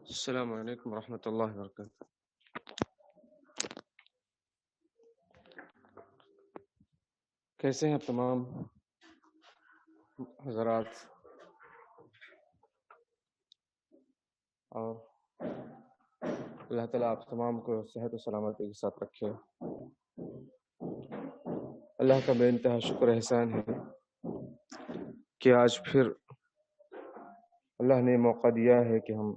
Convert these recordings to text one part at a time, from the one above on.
السلام علیکم ورحمۃ اللہ وبرکاتہ۔ کیسے ہیں تمام حضرات؟ اور اللہ تعالیٰ آپ تمام کو صحت و سلامتی کے ساتھ رکھے۔ اللہ کا بے انتہا شکر احسان ہے کہ آج پھر اللہ نے موقع دیا ہے کہ ہم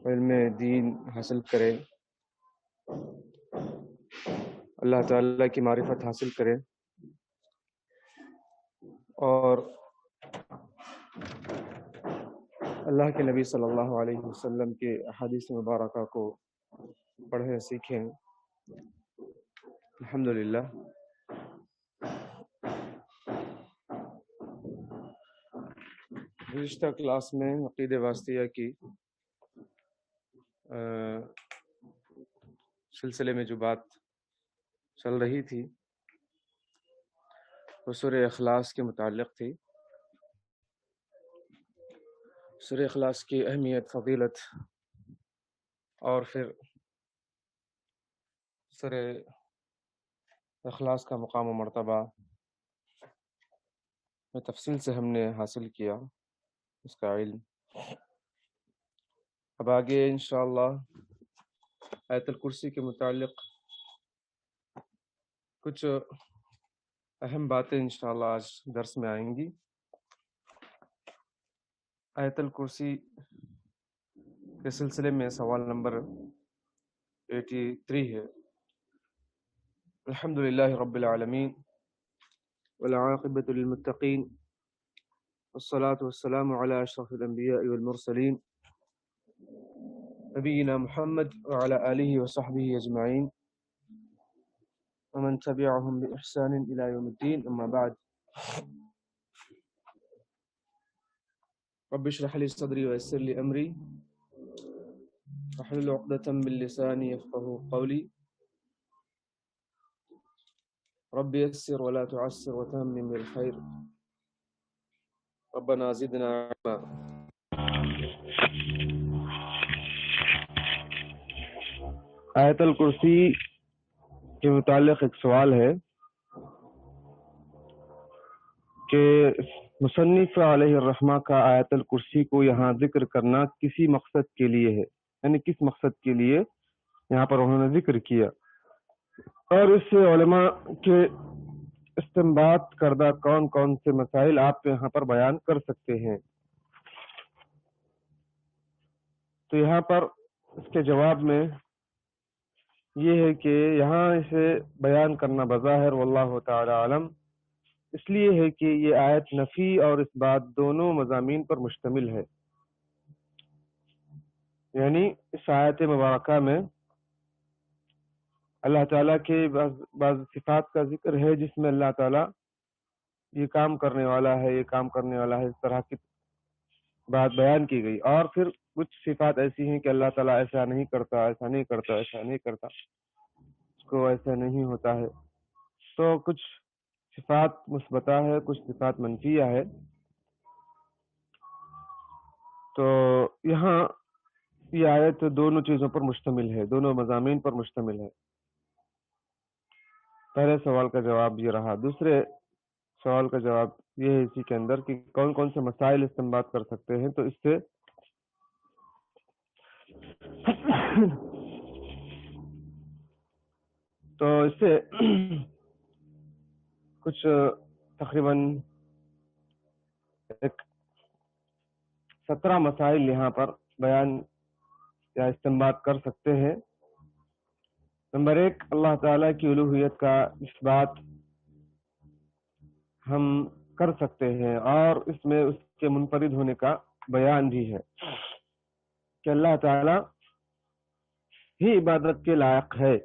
علم دین حاصل کریں، اللہ تعالیٰ کی معرفت حاصل کریں اور اللہ کے نبی صلی اللہ علیہ وسلم کے احادیث مبارکہ کو پڑھیں سیکھیں۔ الحمدللہ گزشتہ کلاس میں عقید واسطیہ کی سلسلے میں جو بات چل رہی تھی وہ سورہ اخلاص کے متعلق تھی۔ سورہ اخلاص کی اہمیت، فضیلت اور پھر سورہ اخلاص کا مقام و مرتبہ میں تفصیل سے ہم نے حاصل کیا اس کا علم۔ اب آگے انشاءاللہ آیت الکرسی کے متعلق کچھ اہم باتیں انشاءاللہ آج درس میں آئیں گی۔ آیت الکرسی کے سلسلے میں سوال نمبر 83 ہے۔ الحمدللہ رب العالمین والعاقبۃ للمتقین والصلاة والسلام علی اشرف الانبیاء والمرسلین نبینا محمد وعلی آلہ وصحبہ اجمعین ومن تبعهم بإحسان إلى يوم الدين، أما بعد، رب اشرح لي صدري ويسر لي أمري واحلل عقدة من لساني يفقهوا قولي، رب يسر ولا تعسر وتمم بالخير، ربنا زدنا علما۔ آیت الکرسی کے متعلق ایک سوال ہے کہ مصنف علیہ الرحمہ کا آیت الکرسی کو یہاں ذکر کرنا کسی مقصد کے لیے ہے، یعنی کس مقصد کے لیے یہاں پر انہوں نے ذکر کیا، اور اس سے علماء کے استنباط کردہ کون کون سے مسائل آپ یہاں پر بیان کر سکتے ہیں۔ تو یہاں پر اس کے جواب میں یہ ہے کہ یہاں اسے بیان کرنا بظاہر واللہ تعالی عالم اس لیے ہے کہ یہ آیت نفی اور اس بات دونوں مضامین پر مشتمل ہے، یعنی اس آیت مبارکہ میں اللہ تعالیٰ کے بعض صفات کا ذکر ہے جس میں اللہ تعالیٰ یہ کام کرنے والا ہے، یہ کام کرنے والا ہے، اس طرح کی بات بیان کی گئی، اور پھر کچھ صفات ایسی ہیں کہ اللہ تعالیٰ ایسا نہیں کرتا، ایسا نہیں کرتا، ایسا نہیں کرتا، اس کو ایسا نہیں ہوتا ہے۔ تو کچھ صفات مثبتہ ہے، کچھ صفات منفیہ ہے۔ تو یہاں یہ آیت دونوں چیزوں پر مشتمل ہے، دونوں مضامین پر مشتمل ہے۔ پہلے سوال کا جواب یہ رہا۔ دوسرے سوال کا جواب یہ ہے اسی کے اندر کہ کون کون سے مسائل استنباط کر سکتے ہیں۔ تو اس سے کچھ تقریباً 17 مسائل یہاں پر بیان یا استنباط کر سکتے ہیں۔ نمبر 1، اللہ تعالیٰ کی الوہیت کا اثبات ہم کر سکتے ہیں، اور اس میں اس کے منفرد ہونے کا بیان بھی ہے کہ اللہ تعالیٰ ہی عبادت کے لائق ہے۔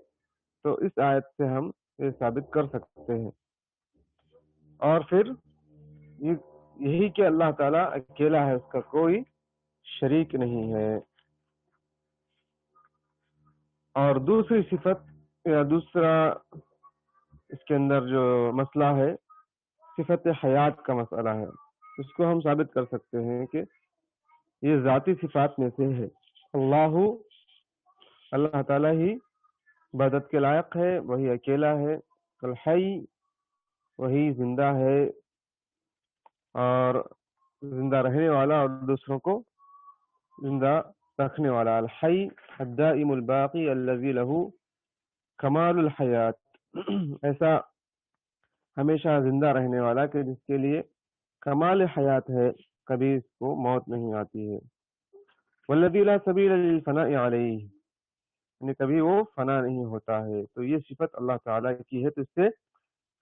تو اس آیت سے ہم یہ ثابت کر سکتے ہیں، اور پھر یہی کہ اللہ تعالیٰ اکیلا ہے، اس کا کوئی شریک نہیں ہے۔ اور دوسری صفت یا دوسرا اس کے اندر جو مسئلہ ہے صفت حیات کا مسئلہ ہے، اس کو ہم ثابت کر سکتے ہیں کہ یہ ذاتی صفات میں سے ہے۔ اللہ تعالیٰ ہی عبادت کے لائق ہے، وہی اکیلا ہے۔ الحی، وہی زندہ ہے اور زندہ رہنے والا اور دوسروں کو زندہ رکھنے والا۔ الحی الدائم الباقی الذی لہ کمال الحیات، ایسا ہمیشہ زندہ رہنے والا کہ جس کے لیے کمال حیات ہے، کبھی اس کو موت نہیں آتی ہے۔ والذی لا سبیل للفناء علیہ، یعنی کبھی وہ فنا نہیں ہوتا ہے۔ تو یہ صفت اللہ تعالیٰ کی ہے، تو اس سے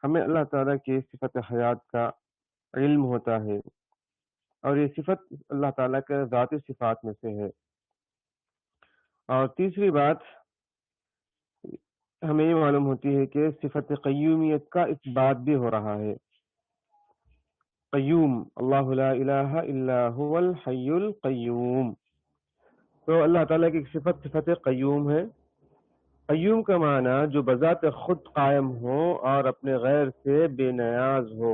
ہمیں اللہ تعالیٰ کی صفت حیات کا علم ہوتا ہے، اور یہ صفت اللہ تعالیٰ کے ذاتی صفات میں سے ہے۔ اور تیسری بات ہمیں یہ معلوم ہوتی ہے کہ صفت قیومیت کا اثبات بھی ہو رہا ہے۔ قیوم، اللہ لا الہ الا هو الحی القیوم، تو اللہ تعالیٰ کی صفت قیوم ہے۔ قیوم کا معنی جو بذات خود قائم ہو اور اپنے غیر سے بے نیاز ہو،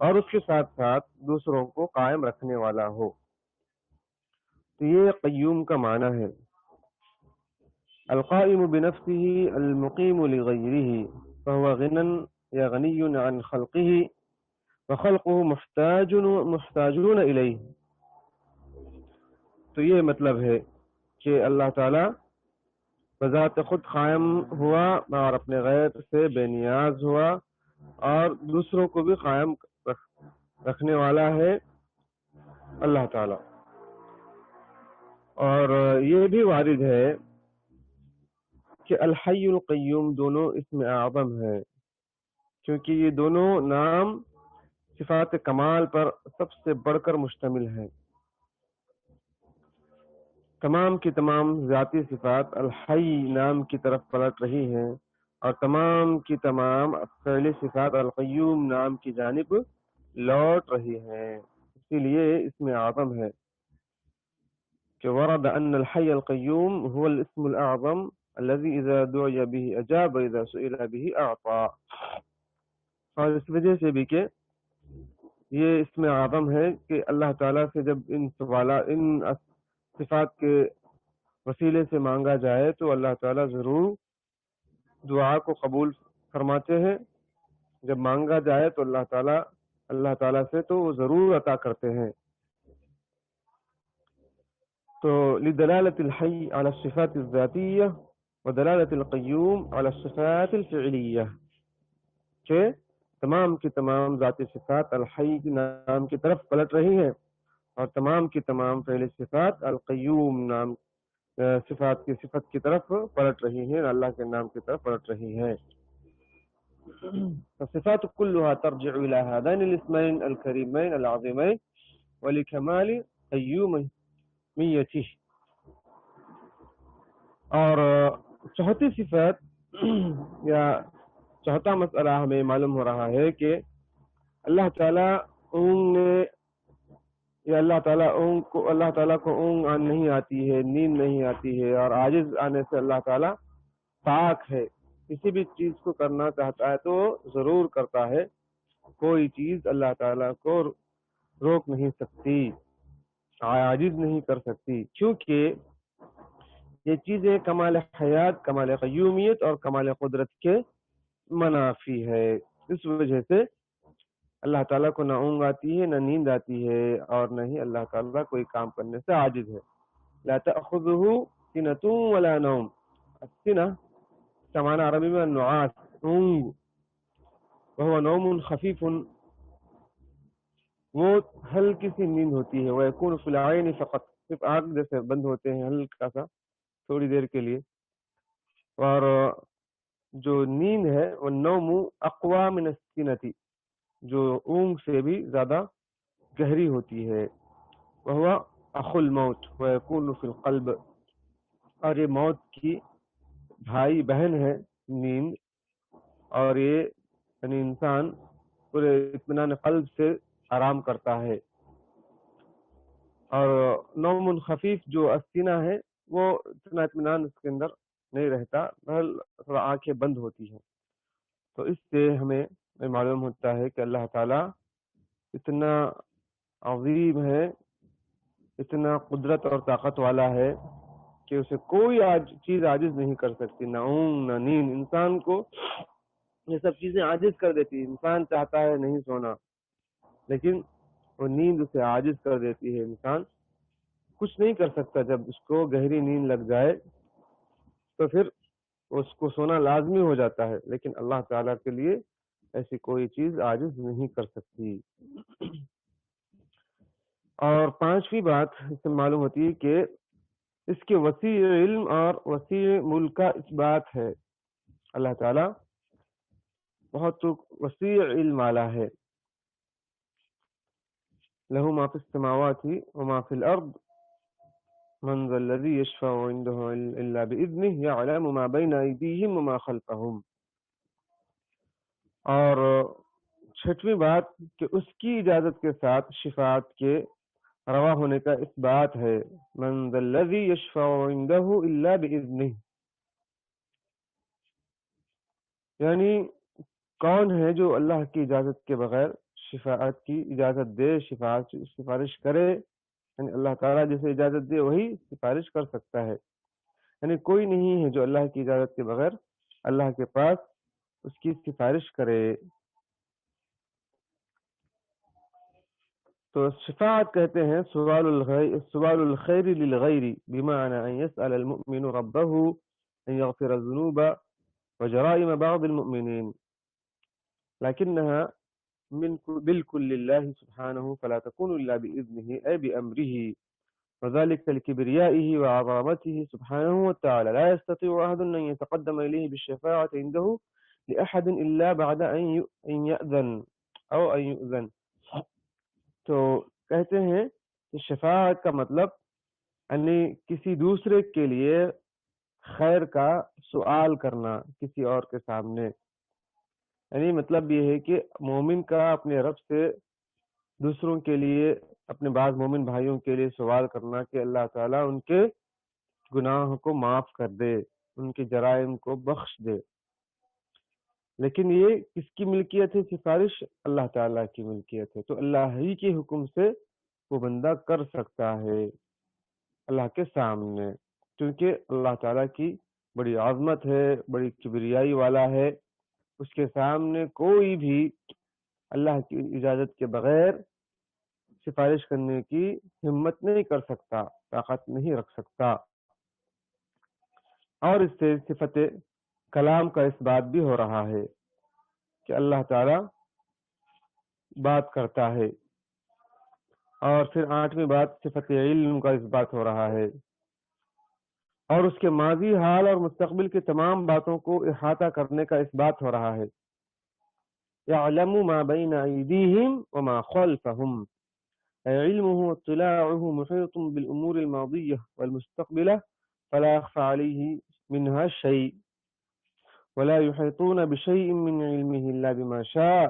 اور اس کے ساتھ ساتھ دوسروں کو قائم رکھنے والا ہو، تو یہ قیوم کا معنی ہے۔ القائم بنفسه المقیم لغیرہ فهو غنی یا غنی عن خلقہ وخلقہ محتاجون الیہ، تو یہ مطلب ہے کہ اللہ تعالی بذات خود قائم ہوا اور اپنے غیر سے بے نیاز ہوا، اور دوسروں کو بھی قائم رکھنے والا ہے اللہ تعالی۔ اور یہ بھی وارد ہے کہ الحی القیوم دونوں اسم اعظم ہے، کیونکہ یہ دونوں نام صفات کمال پر سب سے بڑھ کر مشتمل ہے۔ تمام کی تمام ذاتی صفات الحی نام کی طرف پلٹ رہی ہیں، اور تمام کی تمام فعلی صفات القیوم نام کی جانب لوٹ رہی ہیں، اسی لیے اسم اعظم ہے کہ ورد ان الحی القیوم هو الاسم الاعظم الذي اذا دعي به اجاب واذا سئل به اعطى، اور اس وجہ سے بھی کہ یہ اسم اعظم ہے کہ اللہ تعالیٰ سے جب ان صفات کے وسیلے سے مانگا جائے تو اللہ تعالیٰ ضرور دعا کو قبول فرماتے ہیں، جب مانگا جائے تو اللہ تعالیٰ سے تو وہ ضرور عطا کرتے ہیں۔ تو لدلالة الحي على الصفات الذاتية ودلالة القيوم على الصفات الفعلية، کہ تمام کی تمام ذاتی صفات الحی کے نام کی طرف پلٹ رہی ہیں، اور تمام کی تمام فعلی صفات القیوم نام صفات کی صفت کی طرف پلٹ رہی ہیں، اللہ کے نام کی طرف پلٹ رہی ہیں۔ فالصفات كلها ترجع إلى هذين الاسمين الكريمين العظيمين ولكمال قیومیته۔ اور چوتھی صفت یا چوتھا مسئلہ ہمیں معلوم ہو رہا ہے کہ اللہ تعالیٰ اللہ تعالیٰ کو اونگ نہیں آتی ہے، نیند نہیں آتی ہے، اور عاجز آنے سے اللہ تعالیٰ پاک ہے۔ کسی بھی چیز کو کرنا چاہتا ہے تو ضرور کرتا ہے، کوئی چیز اللہ تعالیٰ کو روک نہیں سکتی، عاجز نہیں کر سکتی، کیونکہ یہ چیزیں کمال حیات، کمال قیومیت اور کمال قدرت کے منافی ہے۔ اس وجہ سے اللہ تعالیٰ کو نہ اونگ آتی ہے، نہ نیند آتی ہے، اور نہ ہی اللہ تعالیٰ کوئی کام کرنے سے عاجز ہے۔ لا تأخذه سنة ولا نوم، السنة سمانا عربی میں نعاس، اونگ، وهو نوم خفیف، وہ ہلکی سی نیند ہوتی ہے، ويكون في العين فقط، صرف آنکھ جیسے بند ہوتے ہیں ہلکا سا تھوڑی دیر کے لیے۔ اور جو نیند ہے وہ نوم اقوى من السنة، جو اونگ سے بھی زیادہ گہری ہوتی ہے۔ وهو اخو الموت ويكون في القلب، اور یہ موت کی بھائی بہن ہے نیند، اور یہ یعنی انسان پورے اطمینان قلب سے آرام کرتا ہے۔ اور نوم خفیف جو السینہ ہے وہ اتنا اطمینان اس کے اندر نہیں رہتا، بہل تھوڑا آنکھیں بند ہوتی ہیں۔ تو اس سے ہمیں معلوم ہوتا ہے کہ اللہ تعالیٰ اتنا عظیم ہے اتنا قدرت اور طاقت والا ہے کہ اسے کوئی چیز عاجز نہیں کر سکتی، نہ اونگ نہ نیند۔ انسان کو یہ سب چیزیں عاجز کر دیتی ہے۔ انسان چاہتا ہے نہیں سونا، لیکن وہ نیند اسے عاجز کر دیتی ہے۔ انسان کچھ نہیں کر سکتا، جب اس کو گہری نیند لگ جائے تو پھر اس کو سونا لازمی ہو جاتا ہے، لیکن اللہ تعالیٰ کے لیے ایسی کوئی چیز عاجز نہیں کر سکتی۔ اور پانچویں بات اس سے معلوم ہوتی ہے کہ اس کے وسیع علم اور وسیع ملک کا اس بات ہے۔ اللہ تعالیٰ بہت وسیع علم والا ہے۔ لہ ما فی السماوات وما فی الارض من ذا الذی یشفع عنده الا باذنہ یعلم ما بین ایدیہم وما خلفہم۔ اور چھٹویں بات کہ اس کی اجازت کے ساتھ شفاعت کے روا ہونے کا اس بات ہے۔ من ذا الذی یشفع عنده الا باذنہ، یعنی کون ہے جو اللہ کی اجازت کے بغیر شفاعت کی اجازت دے، سفارش کرے؟ یعنی اللہ تعالیٰ جسے اجازت دے وہی سفارش کر سکتا ہے، یعنی کوئی نہیں ہے جو اللہ کی اجازت کے بغیر اللہ کے پاس اس کی سفارش کرے۔ تو شفاعت کہتے ہیں سوال الخیر للغیر، بمعنى ان يسأل المؤمن ربه ان يغفر الذنوب وجرائم بعض المؤمنين، لكنها بالكل لله سبحانه فلا تكون إلا بإذنه أي بأمره، وذلك لكبريائه وعظمته سبحانه وتعالى، لا يستطيع أحد أن يتقدم إليه بالشفاعة عنده لأحد إلا بعد أن يأذن أو أن يؤذن۔ تو کہتے ہیں کہ شفاعت کا مطلب یعنی کسی دوسرے کے لیے خیر کا سوال کرنا کسی اور کے سامنے، یعنی مطلب یہ ہے کہ مومن کا اپنے رب سے دوسروں کے لیے، اپنے بعض مومن بھائیوں کے لیے سوال کرنا کہ اللہ تعالیٰ ان کے گناہ کو معاف کر دے، ان کے جرائم کو بخش دے۔ لیکن یہ کس کی ملکیت ہے سفارش؟ اللہ تعالیٰ کی ملکیت ہے۔ تو اللہ ہی کے حکم سے وہ بندہ کر سکتا ہے اللہ کے سامنے، کیونکہ اللہ تعالیٰ کی بڑی عظمت ہے، بڑی کبریائی والا ہے، اس کے سامنے کوئی بھی اللہ کی اجازت کے بغیر سفارش کرنے کی ہمت نہیں کر سکتا، طاقت نہیں رکھ سکتا۔ اور اس سے صفت کلام کا اس بات بھی ہو رہا ہے کہ اللہ تعالیٰ بات کرتا ہے۔ اور پھر آٹھویں بات صفت علم کا اس بات ہو رہا ہے، اور اس کے ماضی حال اور مستقبل کی تمام باتوں کو احاطہ کرنے کا اس بات ہو رہا ہے۔ یعلم ما بین ایدیہم وما خلفہم، علمه واطلاعه محيط بالأمور الماضية والمستقبلة فلا يخفى عليه منها شيء ولا يحيطون بشيء من علمه إلا بما شاء،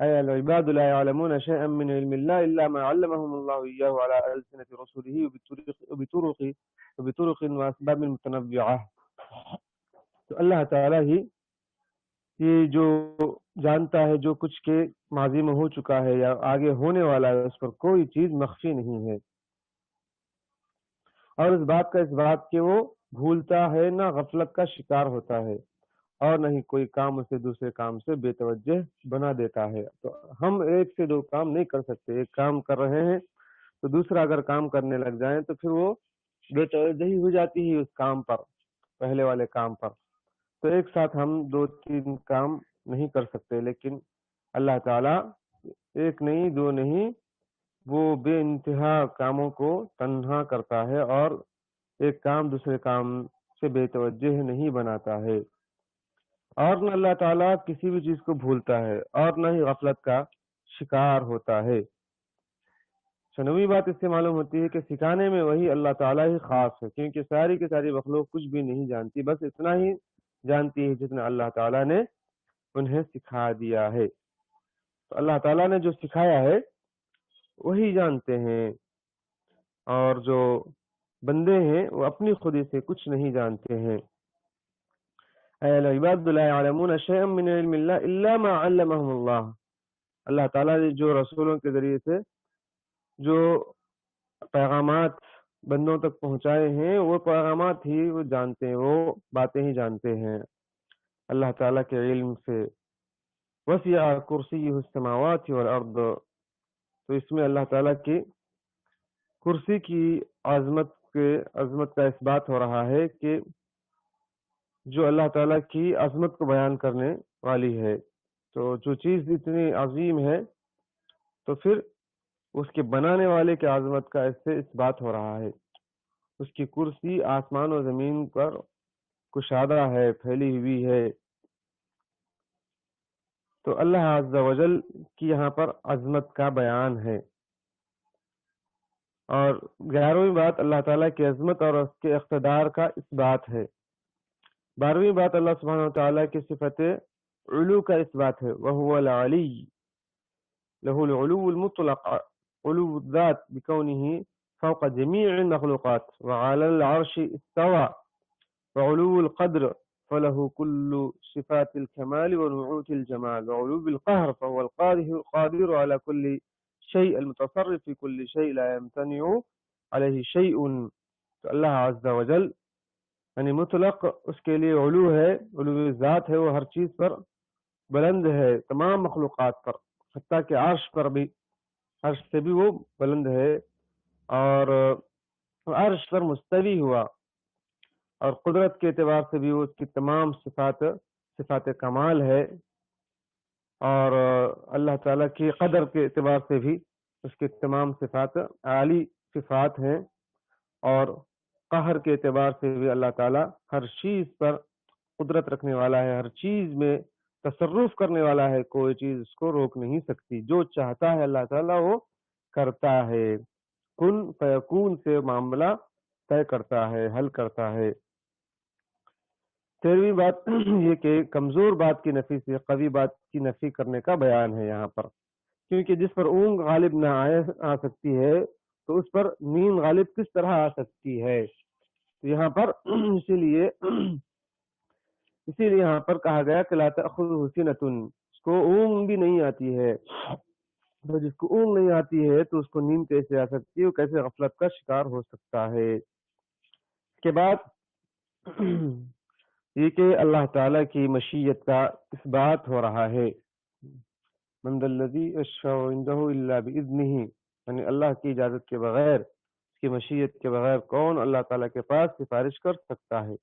أي العباد لا يعلمون شيئا من علم الله إلا ما علمهم الله إياه على ألسنة رسله وبطرق وأسباب متنوعة۔ تو اللہ تعالیٰ ہی یہ جو جانتا ہے جو کچھ کے ماضی میں ہو چکا ہے یا آگے ہونے والا ہے، اس پر کوئی چیز مخفی نہیں ہے۔ اور اس بات کا اس بات کہ وہ بھولتا ہے نہ غفلت کا شکار ہوتا ہے، اور نہ ہی کوئی کام اسے دوسرے کام سے بے توجہ بنا دیتا ہے۔ تو ہم ایک سے دو کام نہیں کر سکتے، ایک کام کر رہے ہیں تو دوسرا اگر کام کرنے لگ جائیں تو پھر وہ بے توجہی ہو جاتی ہے اس کام پر، پہلے والے کام پر۔ تو ایک ساتھ ہم دو تین کام نہیں کر سکتے، لیکن اللہ تعالیٰ ایک نہیں دو نہیں، وہ بے انتہا کاموں کو تنہا کرتا ہے اور ایک کام دوسرے کام سے بے توجہ نہیں بناتا ہے۔ اور نہ اللہ تعالیٰ کسی بھی چیز کو بھولتا ہے اور نہ ہی غفلت کا شکار ہوتا ہے۔ سنوی بات اس سے معلوم ہوتی ہے کہ سکھانے میں وہی اللہ تعالیٰ ہی خاص ہے، کیونکہ ساری کی ساری مخلوق کچھ بھی نہیں جانتی، بس اتنا ہی جانتی ہے جتنا اللہ تعالیٰ نے انہیں سکھا دیا ہے۔ تو اللہ تعالیٰ نے جو سکھایا ہے وہی جانتے ہیں، اور جو بندے ہیں وہ اپنی خودی سے کچھ نہیں جانتے ہیں۔ العباد لا يعلمون شيئا من علم الله الا ما علمهم الله، اللہ تعالیٰ نے جو رسولوں کے ذریعے سے جو پیغامات بندوں تک پہنچائے ہیں، وہ پیغامات ہی وہ جانتے ہیں، وہ باتیں ہی جانتے ہیں اللہ تعالیٰ کے علم سے۔ وسع کرسیہ السماوات والارض، تو اس میں اللہ تعالیٰ کی کرسی کی عظمت کا اس بات ہو رہا ہے کہ جو اللہ تعالیٰ کی عظمت کو بیان کرنے والی ہے، تو جو چیز اتنی عظیم ہے تو پھر اس کے بنانے والے کی عظمت کا اس سے اس بات ہو رہا ہے۔ اس کی کرسی آسمان و زمین پر کشادہ ہے، پھیلی ہوئی ہے۔ تو اللہ عز و جل کی یہاں پر عظمت کا بیان ہے۔ اور 11ویں بات اللہ تعالیٰ کی عظمت اور اس کے اقتدار کا اس بات ہے۔ 12ویں بات اللہ سبحانہ و تعالیٰ کی صفت علو کا اس بات ہے، وَهُوَ الْعَلِيُّ لَهُ الْعُلُوُّ الْمُطْلَقُ علو الذات بكونه فوق جميع المخلوقات، وعلى العرش استوى، وعلو القدر فله كل صفات الكمال ونعوت الجمال، وعلو القهر فهو القادر على كل شيء المتصرف في كل شيء لا يمتنع عليه شيء۔ تو اللہ عز و جل یعنی مطلق اس کے لیے علو ہے، علو ذات ہے، وہ ہر چیز پر بلند ہے، تمام مخلوقات پر، حتیٰ کہ عرش پر بھی، عرش سے بھی وہ بلند ہے، اور عرش پر مستوی ہوا، اور قدرت کے اعتبار سے بھی وہ اس کی تمام صفات کمال ہے، اور اللہ تعالیٰ کی قدر کے اعتبار سے بھی اس کی تمام صفات عالی صفات ہیں، اور قہر کے اعتبار سے بھی اللہ تعالیٰ ہر چیز پر قدرت رکھنے والا ہے، ہر چیز میں تصرف کرنے والا ہے، کوئی چیز اس کو روک نہیں سکتی، جو چاہتا ہے اللہ تعالیٰ وہ کرتا ہے، کن فیکون سے معاملہ طے کرتا ہے، حل کرتا ہے۔ 13ویں بات یہ کہ کمزور بات کی نفی سے قوی بات کی نفی کرنے کا بیان ہے یہاں پر، کیونکہ جس پر اونگ غالب نہ آ سکتی ہے تو اس پر نیند غالب کس طرح آ سکتی ہے؟ تو یہاں پر اسی لیے یہاں پر کہا گیا کہ لا تأخذہ سنۃ، اس کو اونگ بھی نہیں آتی ہے، تو جس کو اونگ نہیں آتی ہے تو اس کو نیند کیسے آ سکتی ہے، وہ کیسے غفلت کا شکار ہو سکتا ہے؟ اس کے بعد یہ کہ اللہ تعالیٰ کی مشیت کا اس بات ہو رہا ہے، من ذا الذی یشفع عندہ الا باذنہ، یعنی اللہ کی اجازت کے بغیر، اس کی مشیت کے بغیر کون اللہ تعالیٰ کے پاس سفارش کر سکتا ہے؟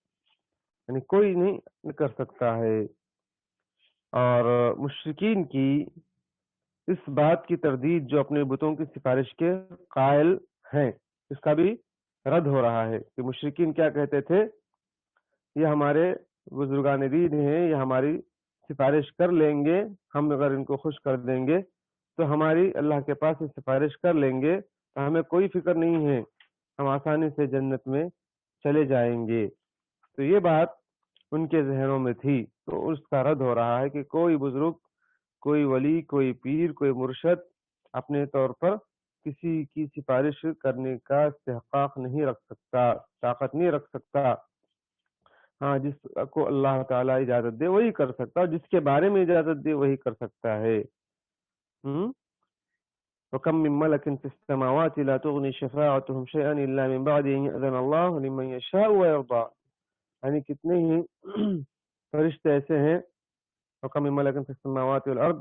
یعنی کوئی نہیں کر سکتا ہے۔ اور مشرکین کی اس بات کی تردید جو اپنے بتوں کی سفارش کے قائل ہیں، اس کا بھی رد ہو رہا ہے کہ مشرکین کیا کہتے تھے، یہ ہمارے بزرگان دین ہیں، یہ ہماری سفارش کر لیں گے، ہم اگر ان کو خوش کر دیں گے تو ہماری اللہ کے پاس یہ سفارش کر لیں گے، تو ہمیں کوئی فکر نہیں ہے، ہم آسانی سے جنت میں چلے جائیں گے۔ تو یہ بات ان کے ذہنوں میں تھی، تو اس کا رد ہو رہا ہے کہ کوئی بزرگ، کوئی ولی، کوئی پیر، کوئی مرشد اپنے طور پر کسی کی سفارش کرنے کا استحقاق نہیں رکھ سکتا، طاقت نہیں رکھ سکتا۔ ہاں، جس کو اللہ تعالیٰ اجازت دے وہی کر سکتا ہے، جس کے بارے میں اجازت دے وہی کر سکتا ہے۔ وَكَمْ مِن مَلَكٍ فِي السَّمَاوَاتِ لَا تُغْنِي شَفَاعَتُهُمْ شَيْئًا إِلَّا مِن بَعْدِ أَن يَأْذَنَ اللَّهُ لِمَن يَشَاءُ وَيَرْضَىٰ، یعنی کتنے ہی فرشتے ایسے ہیں، وَكَمْ مِن مَلَكٍ فِي السَّمَاوَاتِ وَالْأَرْضِ،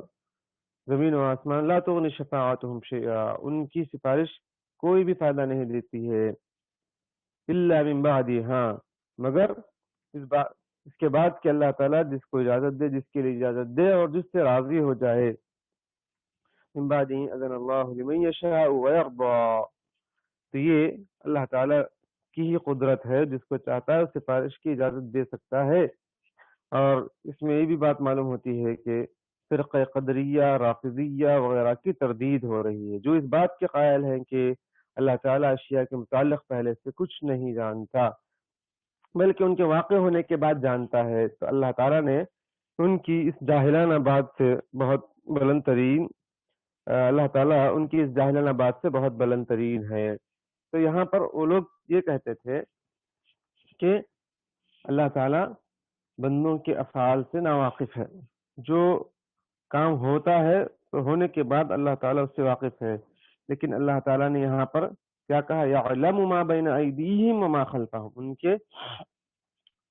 زمین و آسمان، لَا تُغْنِي شَفَاعَتُهُمْ شَيْئًا، ان کی سفارش کوئی بھی فائدہ نہیں دیتی ہے، إِلَّا مِن بَعْدِ، ہاں مگر اس کے بعد کہ اللہ تعالیٰ جس کو اجازت دے، جس کے لیے اجازت دے اور جس سے راضی ہو جائے، من بعد اذن اللہ لمن یشاء ویرضى، تو یہ اللہ تعالیٰ کی ہی قدرت ہے، جس کو چاہتا ہے سفارش کی اجازت دے سکتا ہے۔ اور اس میں یہ بھی بات معلوم ہوتی ہے کہ فرقہ قدریہ، رافضیہ وغیرہ کی تردید ہو رہی ہے، جو اس بات کے قائل ہیں کہ اللہ تعالیٰ اشیاء کے متعلق پہلے سے کچھ نہیں جانتا، بلکہ ان کے واقع ہونے کے بعد جانتا ہے۔ تو اللہ تعالیٰ نے ان کی اس جاہلانہ بات سے بہت بلند ترین، اللہ تعالیٰ ان کی اس جاہلانہ بات سے بہت بلند ترین ہے۔ تو یہاں پر وہ لوگ یہ کہتے تھے کہ اللہ تعالیٰ بندوں کے افعال سے ناواقف ہے، جو کام ہوتا ہے تو ہونے کے بعد اللہ تعالیٰ اس سے واقف ہے، لیکن اللہ تعالیٰ نے یہاں پر کیا کہا؟ یعلم ما بین ایدیہم وما خلفہم، ان کے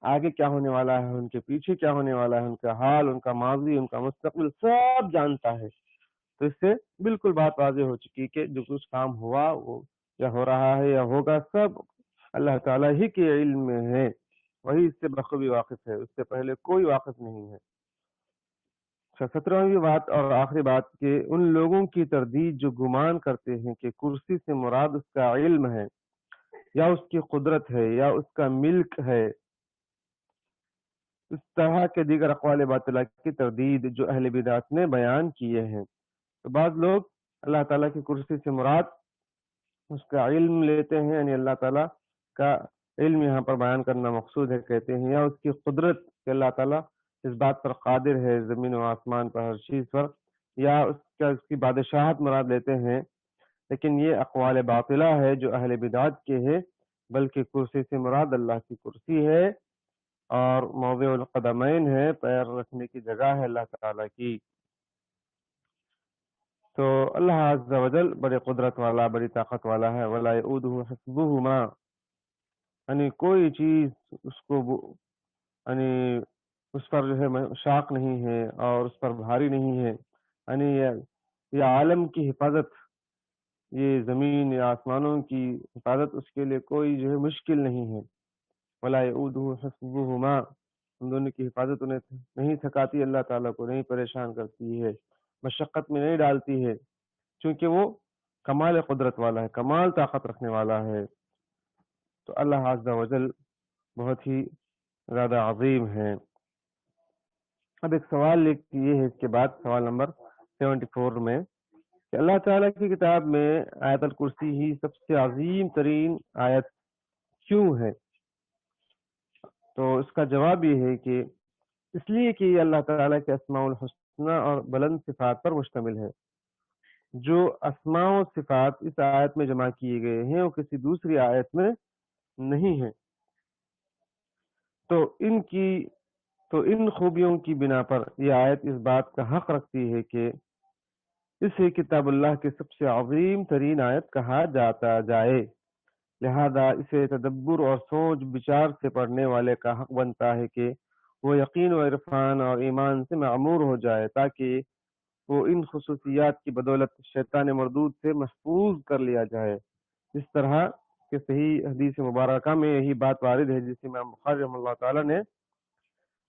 آگے کیا ہونے والا ہے، ان کے پیچھے کیا ہونے والا ہے، ان کا حال، ان کا ماضی، ان کا مستقبل سب جانتا ہے۔ تو اس سے بالکل بات واضح ہو چکی کہ جو کچھ کام ہوا وہ یا ہو رہا ہے یا ہوگا سب اللہ تعالیٰ ہی کے علم میں ہے، وہی اس سے بخوبی واقف ہے، اس سے پہلے کوئی واقف نہیں ہے۔ 17ویں بات اور آخری بات کہ ان لوگوں کی تردید جو گمان کرتے ہیں کہ کرسی سے مراد اس کا علم ہے یا اس کی قدرت ہے یا اس کا ملک ہے، اس طرح کے دیگر اقوال باطلہ کی تردید جو اہل بدعت نے بیان کیے ہیں۔ تو بعض لوگ اللہ تعالیٰ کی کرسی سے مراد اس کا علم لیتے ہیں، یعنی اللہ تعالیٰ کا علم یہاں پر بیان کرنا مقصود ہے کہتے ہیں، یا اس کی قدرت کہ اللہ تعالیٰ اس بات پر قادر ہے زمین و آسمان پر ہر چیز پر، یا اس کی بادشاہت مراد لیتے ہیں۔ لیکن یہ اقوال باطلہ ہے جو اہل بدعت کے ہے، بلکہ کرسی سے مراد اللہ کی کرسی ہے اور موضع القدمین ہے، پیر رکھنے کی جگہ ہے اللہ تعالیٰ کی۔ تو اللہ عز و جل بڑی قدرت والا، بڑی طاقت والا ہے۔ ولا یؤوده حفظهما، یعنی کوئی چیز اس کو یعنی اس پر جو ہے شاق نہیں ہے اور اس پر بھاری نہیں ہے، یعنی یہ عالم کی حفاظت، یہ زمین یا آسمانوں کی حفاظت اس کے لیے کوئی جو ہے مشکل نہیں ہے۔ ولا یؤوده حفظهما، ان دونوں کی حفاظت انہیں نہیں تھکاتی، اللہ تعالیٰ کو نہیں پریشان کرتی ہے، مشقت میں نہیں ڈالتی ہے، چونکہ وہ کمال قدرت والا ہے، کمال طاقت رکھنے والا ہے۔ تو اللہ عز و جل بہت ہی زیادہ عظیم ہے۔ اب ایک سوال یہ ہے اس کے بعد، سوال نمبر 74 میں، کہ اللہ تعالیٰ کی کتاب میں آیت الکرسی ہی سب سے عظیم ترین آیت کیوں ہے؟ تو اس کا جواب یہ ہے کہ اس لیے کہ یہ اللہ تعالیٰ کے اسماء الحسنہ اور بلند صفات پر مشتمل ہے۔ جو اسماء و صفات اس آیت میں جمع کیے گئے ہیں وہ کسی دوسری آیت میں نہیں ہیں۔ تو ان خوبیوں کی بنا پر یہ آیت اس بات کا حق رکھتی ہے کہ اسے کتاب اللہ کے سب سے عظیم ترین آیت کہا جاتا جائے، لہذا اسے تدبر اور سوچ بچار سے پڑھنے والے کا حق بنتا ہے کہ وہ یقین و عرفان اور ایمان سے معمور ہو جائے، تاکہ وہ ان خصوصیات کی بدولت شیطان مردود سے محفوظ کر لیا جائے، جس طرح کہ صحیح حدیث مبارکہ میں یہی بات وارد ہے، جس امام بخاری رحمہ اللہ تعالیٰ نے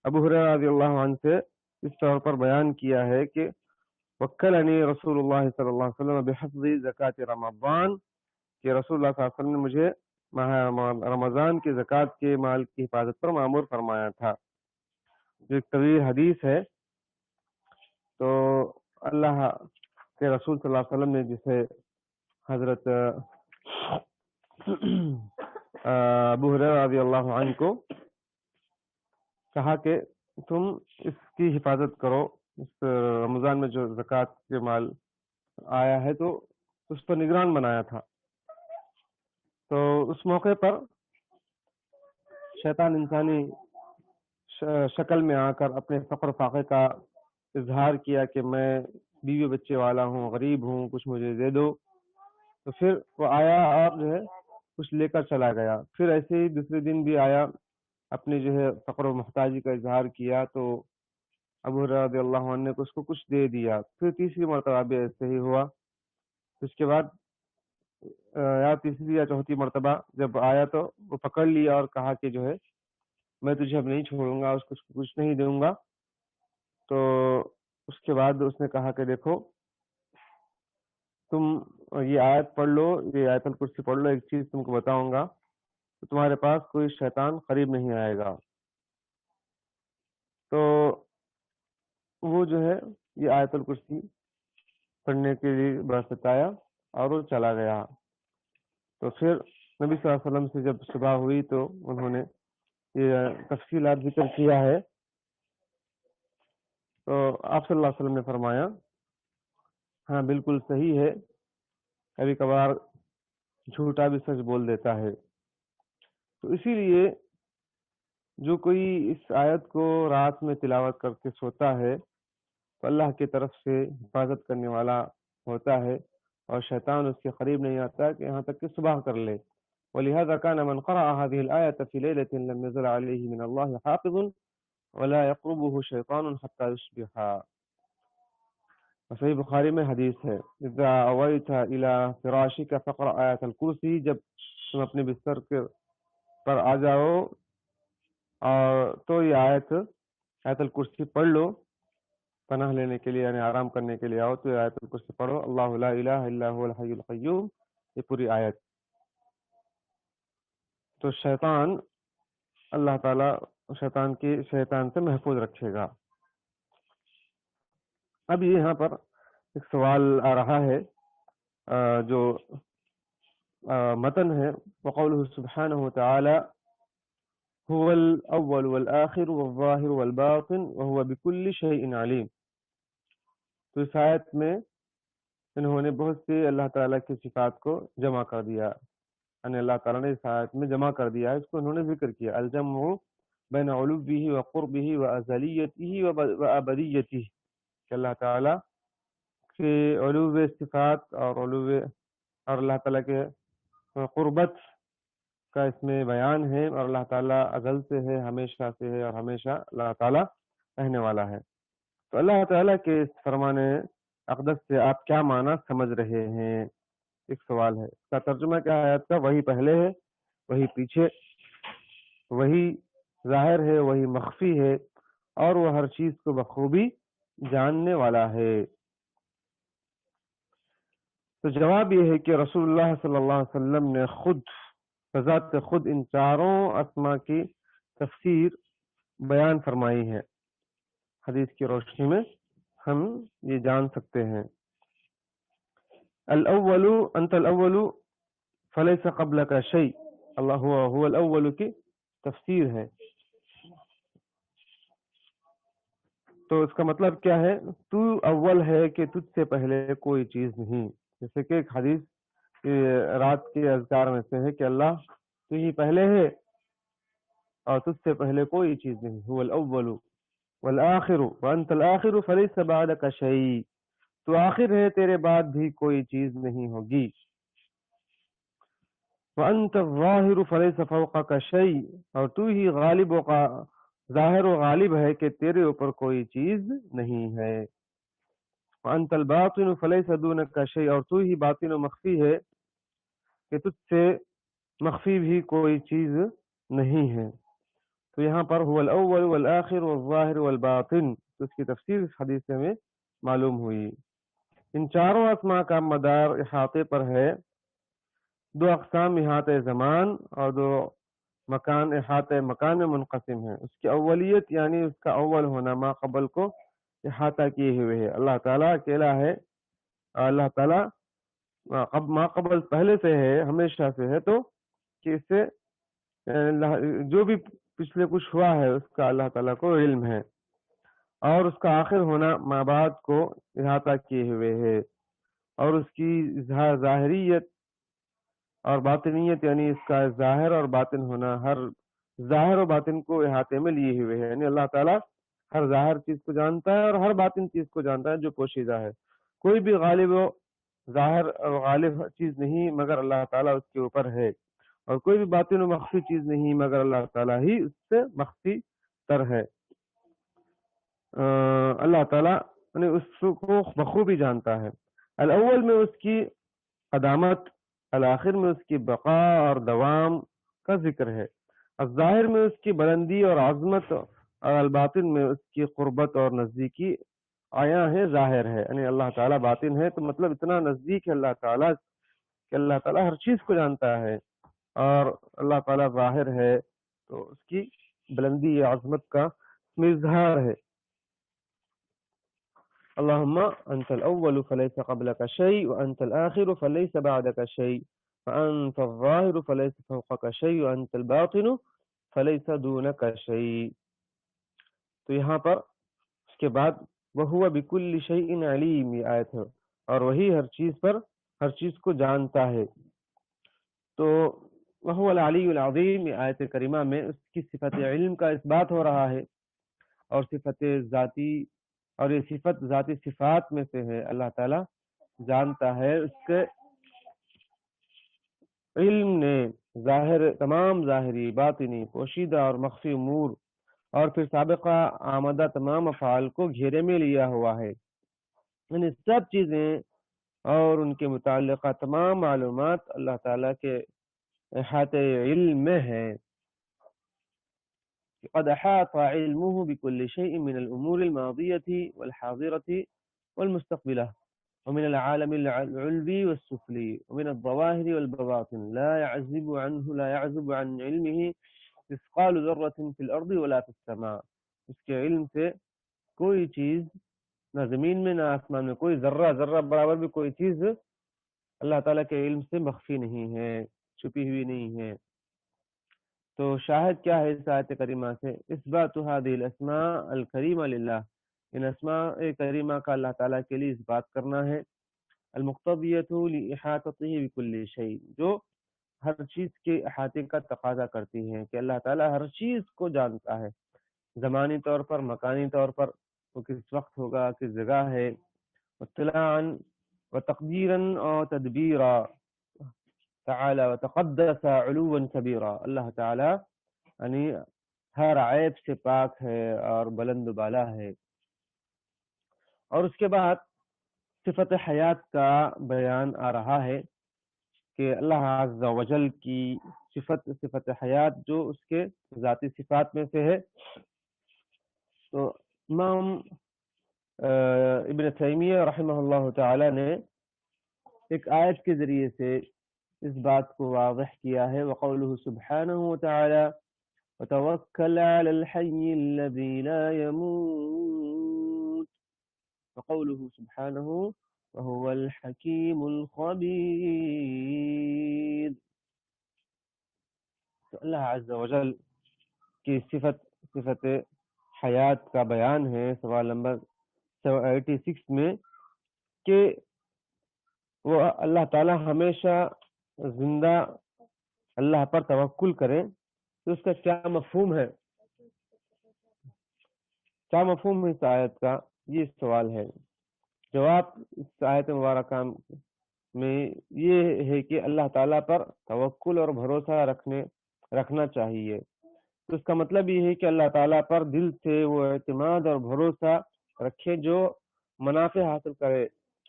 ابو ہریرہ رضی اللہ عنہ سے اس طور پر بیان کیا ہے کہ وکلنی رسول اللہ صلی اللہ علیہ وسلم بحفظ زکات رمضان، کہ رسول اللہ صلی اللہ علیہ وسلم نے مجھے ماہ رمضان کی زکات کے مال کی حفاظت پر مامور فرمایا تھا۔ جو ایک طویل حدیث ہے، تو اللہ کے رسول صلی اللہ علیہ وسلم نے جسے حضرت ابو ہریرہ رضی اللہ عنہ کو کہا کہ تم اس کی حفاظت کرو، اس رمضان میں جو زکات کے مال آیا ہے تو اس پر نگران بنایا تھا۔ تو اس موقع پر شیطان انسانی شکل میں آ کر اپنے فقر فاقے کا اظہار کیا کہ میں بیوی بچے والا ہوں، غریب ہوں، کچھ مجھے دے دو۔ تو پھر وہ آیا اور جو ہے کچھ لے کر چلا گیا۔ پھر ایسے ہی دوسرے دن بھی آیا، اپنی جو ہے فقر و محتاجی کا اظہار کیا، تو ابو ہریرہ رضی اللہ عنہ نے اس کو کچھ دے دیا۔ پھر تیسری مرتبہ بھی ایسے ہی ہوا۔ اس کے بعد یا تیسری یا چوتھی مرتبہ جب آیا تو وہ پکڑ لیا اور کہا کہ جو ہے میں تجھے اب نہیں چھوڑوں گا، اس کو کچھ نہیں دوں گا۔ تو اس کے بعد اس نے کہا کہ دیکھو تم یہ آیت پڑھ لو، یہ آیت الکرسی پڑھ لو، ایک چیز تم کو بتاؤں گا، تو تمہارے پاس کوئی شیطان قریب نہیں آئے گا۔ تو وہ جو ہے یہ آیت الکرسی پڑھنے کے لیے برست آیا اور وہ چلا گیا۔ تو پھر نبی صلی اللہ علیہ وسلم سے جب صبح ہوئی تو انہوں نے یہ تفصیلات ذکر کیا ہے، تو آپ صلی اللہ علیہ وسلم نے فرمایا ہاں بالکل صحیح ہے، کبھی کبھار جھوٹا بھی سچ بول دیتا ہے۔ تو اسی لیے جو کوئی اس آیت کو رات میں تلاوت کر کے سوتا ہے تو اللہ کی طرف سے حفاظت کرنے والا ہوتا ہے، اور شیطان اس کے قریب نہیں آتا کہ یہاں تک کہ صبح کر لے. ولهذا كان من قرأ هذه الآية في ليلة لم يزل عليه من الله حافظ ولا يقربه شيطان حتى يصبح. صحیح بخاری میں حدیث ہے اذا اویت الى فراشک فقرأ آیت الکرسی، جب تم اپنے بستر پر آ جاؤ اور تو یہ آیت الکرسی پڑھ لو، پناہ لینے کے لیے یعنی آرام کرنے کے لیے آؤ تو یہ آیت الکرسی پڑھو، اللہ لا الہ الا هو الحی القیوم، یہ پوری آیت. تو شیطان اللہ تعالی شیطان سے محفوظ رکھے گا. اب یہاں پر ایک سوال آ رہا ہے جو متن ہے، وقوله سبحانہ وتعالی هو الاول والآخر والظاہر والباطن وهو بكل شيء علیم. تو اس آیت میں انہوں نے بہت سی اللہ تعالیٰ کی صفات کو جمع کر دیا، یعنی اللہ تعالیٰ نے اس آیت میں جمع کر دیا، اس کو انہوں نے ذکر کیا، الجمع بین علوه وقربه وازلیته وابدیته، کہ اللہ تعالیٰ کے علو صفات اور اللہ تعالیٰ کے قربت کا اس میں بیان ہے، اور اللہ تعالیٰ ازل سے ہے، ہمیشہ سے ہے، اور ہمیشہ اللہ تعالیٰ رہنے والا ہے. تو اللہ تعالیٰ کے اس فرمان اقدس سے آپ کیا معنی سمجھ رہے ہیں؟ ایک سوال ہے. اس کا ترجمہ کیا ہے آیت کا؟ وہی پہلے ہے، وہی پیچھے، وہی ظاہر ہے، وہی مخفی ہے، اور وہ ہر چیز کو بخوبی جاننے والا ہے. تو جواب یہ ہے کہ رسول اللہ صلی اللہ علیہ وسلم نے بذات خود ان چاروں اسما کی تفسیر بیان فرمائی ہے. حدیث کی روشنی میں ہم یہ جان سکتے ہیں. الاول انت الاول فلیس قبلک شیء، اللہ هو الاول کی تفسیر ہے. تو اس کا مطلب کیا ہے؟ تو اول ہے کہ تجھ سے پہلے کوئی چیز نہیں. جیسے کہ ایک حدیث رات کے اذکار میں سے ہے کہ اللہ تو ہی پہلے ہے اور تجھ سے پہلے کوئی چیز نہیں. هو الاول والآخر وانت الآخر فلیس بعدک شیء، تو آخر ہے، تیرے بعد بھی کوئی چیز نہیں ہوگی. وانت الظاہر فلیس فوقک شیء، اور تو ہی غالب ظاہر و غالب ہے کہ تیرے اوپر کوئی چیز نہیں ہے. وانت الباطن فلیس دونک شیء، اور تو ہی باطن و مخفی ہے کہ تجھ سے مخفی بھی کوئی چیز نہیں ہے. تو یہاں پر هو الاول والآخر والظاہر والباطن، تو اس کی تفسیر اس حدیث سے ہمیں معلوم ہوئی. ان چاروں اسماء کا مدار احاطے پر ہے. دو اقسام احاطہ زمان اور دو مکان احاطہ مکان میں منقسم ہے. اس کی اولیت یعنی اس کا اول ہونا ما قبل کو احاطہ کیے ہوئے ہے. اللہ تعالیٰ اکیلا ہے، اللہ تعالیٰ ما قبل پہلے سے ہے، ہمیشہ سے ہے، تو کہ اس سے جو بھی پچھلے کچھ ہوا ہے اس کا اللہ تعالیٰ کو علم ہے، اور اس کا آخر ہونا ما بعد کو احاطہ کیے ہوئے ہے. اور اس کی ظاہریت اور باطنیت یعنی اس کا ظاہر اور باطن ہونا، ہر ظاہر و باطن کو احاطے میں لیے ہوئے ہے. یعنی اللہ تعالیٰ ہر ظاہر چیز کو جانتا ہے اور ہر باطن چیز کو جانتا ہے جو پوشیدہ ہے. کوئی بھی غالب و ظاہر اور غالب چیز نہیں مگر اللہ تعالیٰ اس کے اوپر ہے، اور کوئی بھی باطن و مخفی چیز نہیں مگر اللہ تعالیٰ ہی اس سے مخفی تر ہے. اللہ تعالیٰ نے اس کو بخوبی جانتا ہے. الاول میں اس کی قدامت، الآخر میں اس کی بقا اور دوام کا ذکر ہے. الظاہر میں اس کی بلندی اور عظمت، اور الباطن میں اس کی قربت اور نزدیکی آیا ہے، ظاہر ہے. یعنی اللہ تعالیٰ باطن ہے تو مطلب اتنا نزدیک ہے اللہ تعالیٰ کہ اللہ تعالیٰ ہر چیز کو جانتا ہے، اور اللہ تعالیٰ ظاہر ہے تو اس کی بلندی عظمت کا اس میں اظہار ہے. اللہم انت الاول فلیس قبلک شیء وانت الآخر فلیس بعدک شیء وانت الظاہر فلیس فوقک شیء وانت الباطن فلیس دونک شیء. تو یہاں پر اس کے بعد وَهُوَ بِكُلِّ شَيْءٍ عَلِيمٌ یہ آیت ہے، اور وہی ہر چیز کو جانتا ہے. تو وَهُوَ الْعَلِيُّ الْعَظِيمُ یہ آیت کریمہ میں اس کی صفت علم کا اس بات ہو رہا ہے، اور صفت ذاتی، اور یہ صفت ذاتی صفات میں سے ہے. اللہ تعالیٰ جانتا ہے، اس کے علم نے تمام ظاہری، باطنی، پوشیدہ اور مخفی امور اور پھر سابقہ آمدہ تمام افعال کو گھیرے میں لیا ہوا ہے، یعنی سب چیزیں اور ان کے متعلقہ تمام معلومات اللہ تعالیٰ کے احاطہ علم میں ہے۔ قد احاط علمه بكل شيء من الامور الماضية والحاضرة والمستقبلة ومن العالم العلوي والسفلي ومن الظواهر والبواطن لا يعزب عن علمه مثقال ذرة في الارض ولا في السماء۔ اس کے علم سے کوئی چیز نہ زمین میں نہ آسمان میں، کوئی ذرہ برابر بھی کوئی چیز اللہ تعالیٰ کے علم سے مخفی نہیں ہے، چھپی ہوئی نہیں ہے۔ تو شاہد کیا ہے اس آیت کریمہ سے؟ اثبات هذه الاسماء الکریمہ للہ، ان اسماء کریمہ کا اللہ تعالیٰ کے لیے اس بات کرنا ہے، المقتضیۃ لاحاطتہ بکل شیء، جو ہر چیز کے احاطے کا تقاضا کرتی ہیں کہ اللہ تعالیٰ ہر چیز کو جانتا ہے، زمانی طور پر، مکانی طور پر، وہ کس وقت ہوگا، کس جگہ ہے، اطلاعا وتقدیرا وتدبیرا تعالی وتقدس علوا کبیرا، اللہ تعالی یعنی ہر عیب سے پاک ہے اور بلند و بالا ہے۔ اور اس کے بعد صفت حیات کا بیان آ رہا ہے کہ اللہ عز و جل کی صفت حیات جو اس کے ذاتی صفات میں سے ہے۔ تو امام ابن تیمیہ رحمہ اللہ تعالی نے ایک آیت کے ذریعے سے اس بات کو واضح کیا ہے، وقوله سبحانہ وتعالی وتوکل علی الحی الذی لا يموت، وقوله سبحانہ وهو الحکیم الخبیر۔ تو اللہ عز و جل کی صفت حیات کا بیان ہے سوال نمبر 86 میں، کہ وہ اللہ تعالی ہمیشہ زندہ اللہ پر توکل کریں۔ تو اس کا کیا مفہوم ہے، کیا مفہوم ہے اس آیت کا، یہ سوال ہے۔ جواب اس آیت مبارکہ میں یہ ہے کہ اللہ تعالیٰ پر توکل اور بھروسہ رکھنا چاہیے۔ تو اس کا مطلب یہ ہے کہ اللہ تعالیٰ پر دل سے وہ اعتماد اور بھروسہ رکھے جو منافع حاصل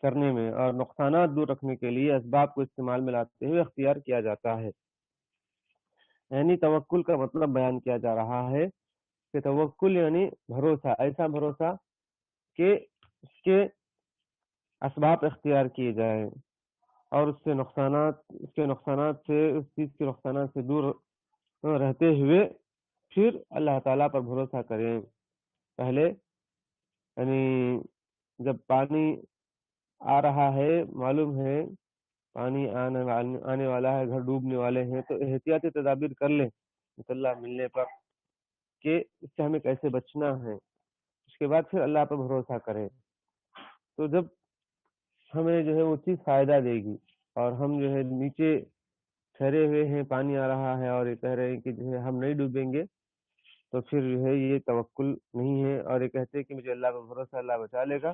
کرنے میں اور نقصانات دور رکھنے کے لیے اسباب کو استعمال میں لاتے ہوئے اختیار کیا جاتا ہے۔ یعنی توکل کا مطلب بیان کیا جا رہا ہے کہ توکل یعنی بھروسہ، ایسا بھروسہ کہ اس کے اسباب اختیار کیے جائیں اور اس کے نقصانات سے دور رہتے ہوئے پھر اللہ تعالیٰ پر بھروسہ کریں۔ پہلے یعنی جب پانی آ رہا ہے، معلوم ہے پانی آنے والا ہے، گھر ڈوبنے والے ہیں، تو احتیاطی تدابیر کر لیں مطلع ملنے پر کہ اس سے ہمیں کیسے بچنا ہے، اس کے بعد پھر اللہ پر بھروسہ کریں۔ تو جب ہمیں جو ہے وہ چیز فائدہ دے گی اور ہم جو ہے نیچے ٹھہرے ہوئے ہیں، پانی آ رہا ہے اور یہ کہہ رہے ہیں کہ جو ہے ہم نہیں ڈوبیں گے، تو پھر جو ہے یہ توکل نہیں ہے، اور یہ کہتے ہیں کہ مجھے اللہ پر بھروسہ، اللہ بچا لے گا،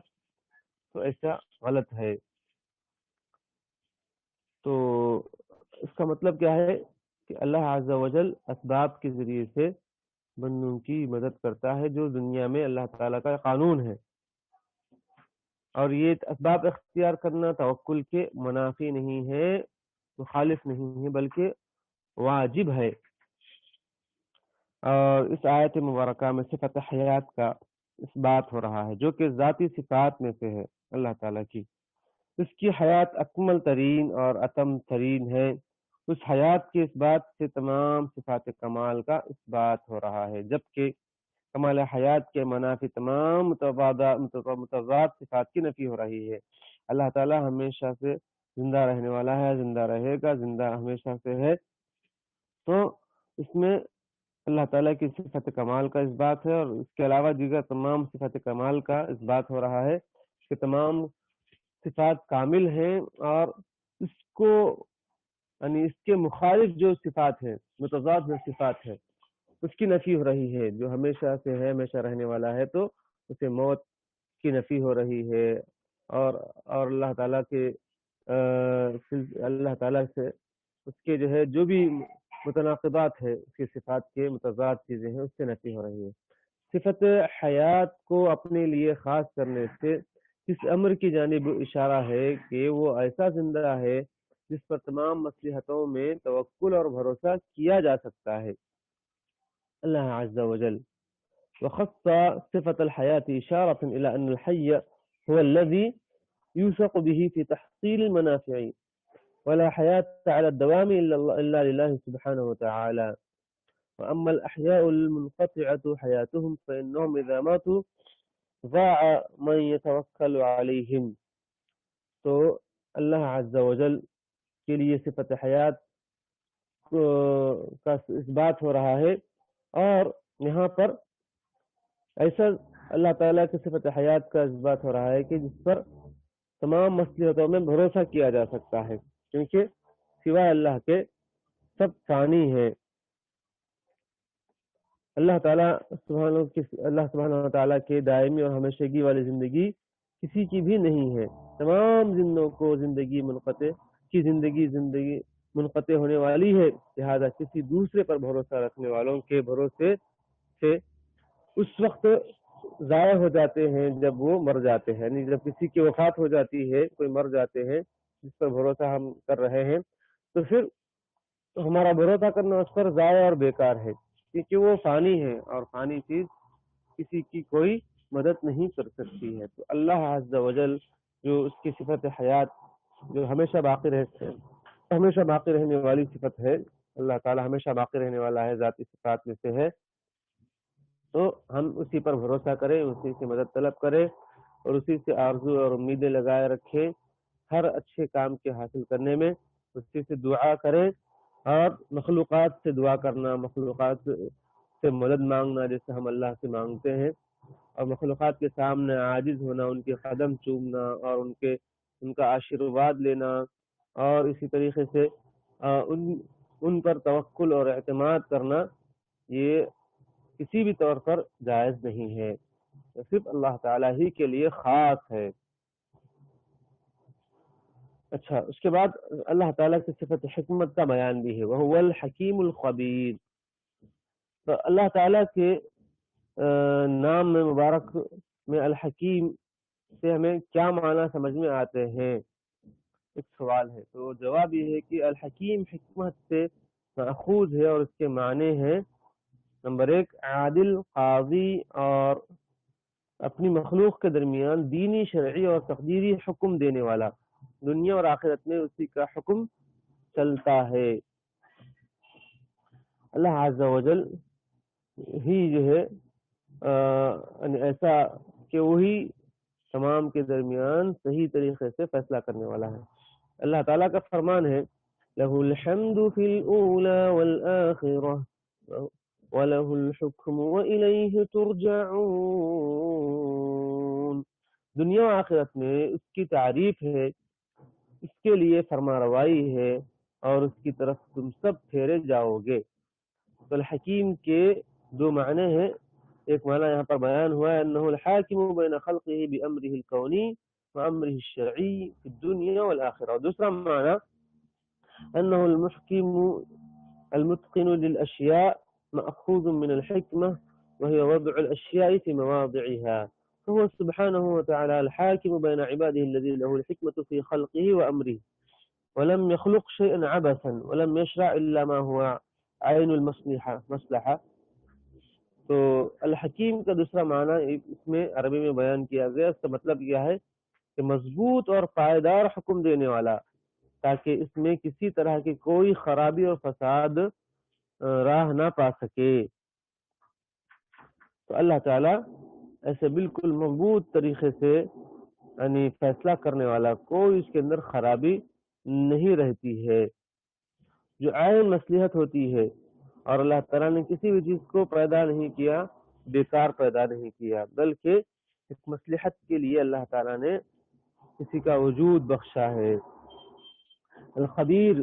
تو ایسا غلط ہے۔ تو اس کا مطلب کیا ہے کہ اللہ عز و جل اسباب کے ذریعے سے بندوں کی مدد کرتا ہے، جو دنیا میں اللہ تعالیٰ کا قانون ہے، اور یہ اسباب اختیار کرنا توکل کے منافی نہیں ہے، مخالف نہیں ہے، بلکہ واجب ہے۔ اور اس آیت مبارکہ میں صفت حیات کا اس بات ہو رہا ہے جو کہ ذاتی صفات میں سے ہے اللہ تعالیٰ کی۔ اس کی حیات اکمل ترین اور اتم ترین ہے، اس حیات کے اس بات سے تمام صفات کمال کا اس بات ہو رہا ہے، جبکہ کمال حیات کے منافی تمام متضاد صفات کی نفی ہو رہی ہے۔ اللہ تعالیٰ ہمیشہ سے زندہ رہنے والا ہے، زندہ رہے گا، زندہ ہمیشہ سے ہے، تو اس میں اللہ تعالیٰ کی صفت کمال کا اس بات ہے، اور اس کے علاوہ دیگر تمام صفت کمال کا اس بات ہو رہا ہے کہ تمام صفات کامل ہیں، اور اس کو یعنی اس کے مخالف جو صفات ہیں، متضاد جو صفات ہے، اس کی نفی ہو رہی ہے۔ جو ہمیشہ سے ہے، ہمیشہ رہنے والا ہے، تو اسے موت کی نفی ہو رہی ہے، اور اللہ تعالیٰ کے اللہ تعالیٰ سے اس کے جو ہے جو بھی متناقضات ہے، اس کی صفات کے متضاد چیزیں ہیں، اس سے نفی ہو رہی ہے۔ صفت حیات کو اپنے لیے خاص کرنے سے اس امر کی جانب اشارہ ہے کہ وہ ایسا زندہ ہے جس پر تمام مصلحتوں میں توکل اور بھروسہ کیا جا سکتا ہے۔ اللہ عز وجل وخص صفة الحياة إشارة إلى أن الحي هو الذي يوثق به في تحصيل المنافع، ولا حياة على الدوام إلا لله سبحانه وتعالى. وأما الأحياء المنقطعة حياتهم فإنهم إذا ماتوا ضاع من يتوكل عليهم. تو اللہ عز وجل کے لیے صفت حیات کا اس بات ہو رہا ہے، اور یہاں پر ایسا اللہ تعالیٰ کی صفت حیات کا اس بات ہو رہا ہے کہ جس پر تمام مصلحتوں میں بھروسہ کیا جا سکتا ہے، کیونکہ سوائے اللہ کے سب فانی ہیں۔ اللہ سبحانہ و تعالیٰ کے دائمی اور ہمیشگی والی زندگی کسی کی بھی نہیں ہے۔ تمام زندوں کو زندگی منقطع ہونے والی ہے، لہذا کسی دوسرے پر بھروسہ رکھنے والوں کے بھروسے سے اس وقت ضائع ہو جاتے ہیں جب وہ مر جاتے ہیں، یعنی جب کسی کی وفات ہو جاتی ہے، کوئی مر جاتے ہیں جس پر بھروسہ ہم کر رہے ہیں، تو پھر ہمارا بھروسہ کرنا اس پر ضائع اور بیکار ہے، کیونکہ وہ فانی ہے اور فانی چیز کسی کی کوئی مدد نہیں کر سکتی ہے۔ تو اللہ عز و جل جو اس کی صفت حیات جو ہمیشہ باقی رہنے والی صفت ہے، اللہ تعالی ہمیشہ باقی رہنے والا ہے، ذاتی صفات میں سے ہے، تو ہم اسی پر بھروسہ کریں، اسی سے مدد طلب کریں اور اسی سے آرزو اور امیدیں لگائے رکھیں ہر اچھے کام کے حاصل کرنے میں، اسی سے دعا کریں اور مخلوقات سے دعا کرنا، مخلوقات سے مدد مانگنا جیسے ہم اللہ سے مانگتے ہیں، اور مخلوقات کے سامنے عاجز ہونا، ان کے قدم چومنا اور ان کا آشیرواد لینا، اور اسی طریقے سے ان پر توکل اور اعتماد کرنا، یہ کسی بھی طور پر جائز نہیں ہے، صرف اللہ تعالیٰ ہی کے لیے خاص ہے۔ اچھا، اس کے بعد اللہ تعالیٰ کی صفت حکمت کا بیان بھی ہے، وَهُوَ الْحَكِيمُ الْخَبِيرُ۔ تو اللہ تعالیٰ کے نام میں مبارک میں الحکیم سے ہمیں کیا معنی سمجھ میں آتے ہیں، ایک سوال ہے۔ تو جواب یہ ہے کہ الحکیم حکمت سے ماخوذ ہے اور اس کے معنی ہیں، نمبر 1 عادل، قاضی اور اپنی مخلوق کے درمیان دینی، شرعی اور تقدیری حکم دینے والا، دنیا اور آخرت میں اسی کا حکم چلتا ہے۔ اللہ عز و جل ہی جو ہے ایسا کہ وہی تمام کے درمیان صحیح طریقے سے فیصلہ کرنے والا ہے۔ اللہ تعالیٰ کا فرمان ہے لَهُ الْحَمْدُ فِي الْأُولَى وَالْآخِرَةِ وَلَهُ الْحُكْمُ وَإِلَيْهِ تُرْجَعُونَ۔ دنیا و آخرت میں اس کی تعریف ہے، اس کے لیے فرما روائی ہے اور اس کی طرف تم سب پھیرے جاؤ گے۔ تو الحکیم کے دو معنی ہیں، ایک معنی یہاں پر بیان ہوا ہے انه الحاکم بین خلقه بامره الکونی وامره الشرعی فی الدنیا والآخرہ، اور دوسرا معنی انه المحکم المتقن للاشیاء مأخوذ من الحکمة وهي وضع الاشیاء في مواضعها، فهو سبحانه وتعالى الحاكم بين عباده الذي له الحكمة في خلقه وأمره ولم يخلق شيئا عبثا ولم يشرع إلا ما هو عین المصلحہ۔ تو الحکیم کا دوسرا معنی اس میں عربی میں بیان کیا گیا، اس کا مطلب یہ ہے کہ مضبوط اور پائیدار حکم دینے والا، تاکہ اس میں کسی طرح کی کوئی خرابی اور فساد راہ نہ پا سکے۔ تو اللہ تعالیٰ ایسے بالکل مضبوط طریقے سے یعنی فیصلہ کرنے والا، کوئی اس کے اندر خرابی نہیں رہتی ہے، جو عین مصلحت ہوتی ہے، اور اللہ تعالیٰ نے کسی بھی چیز کو پیدا نہیں کیا بیکار پیدا نہیں کیا، بلکہ اس مصلحت کے لیے اللہ تعالیٰ نے کسی کا وجود بخشا ہے۔ الخبیر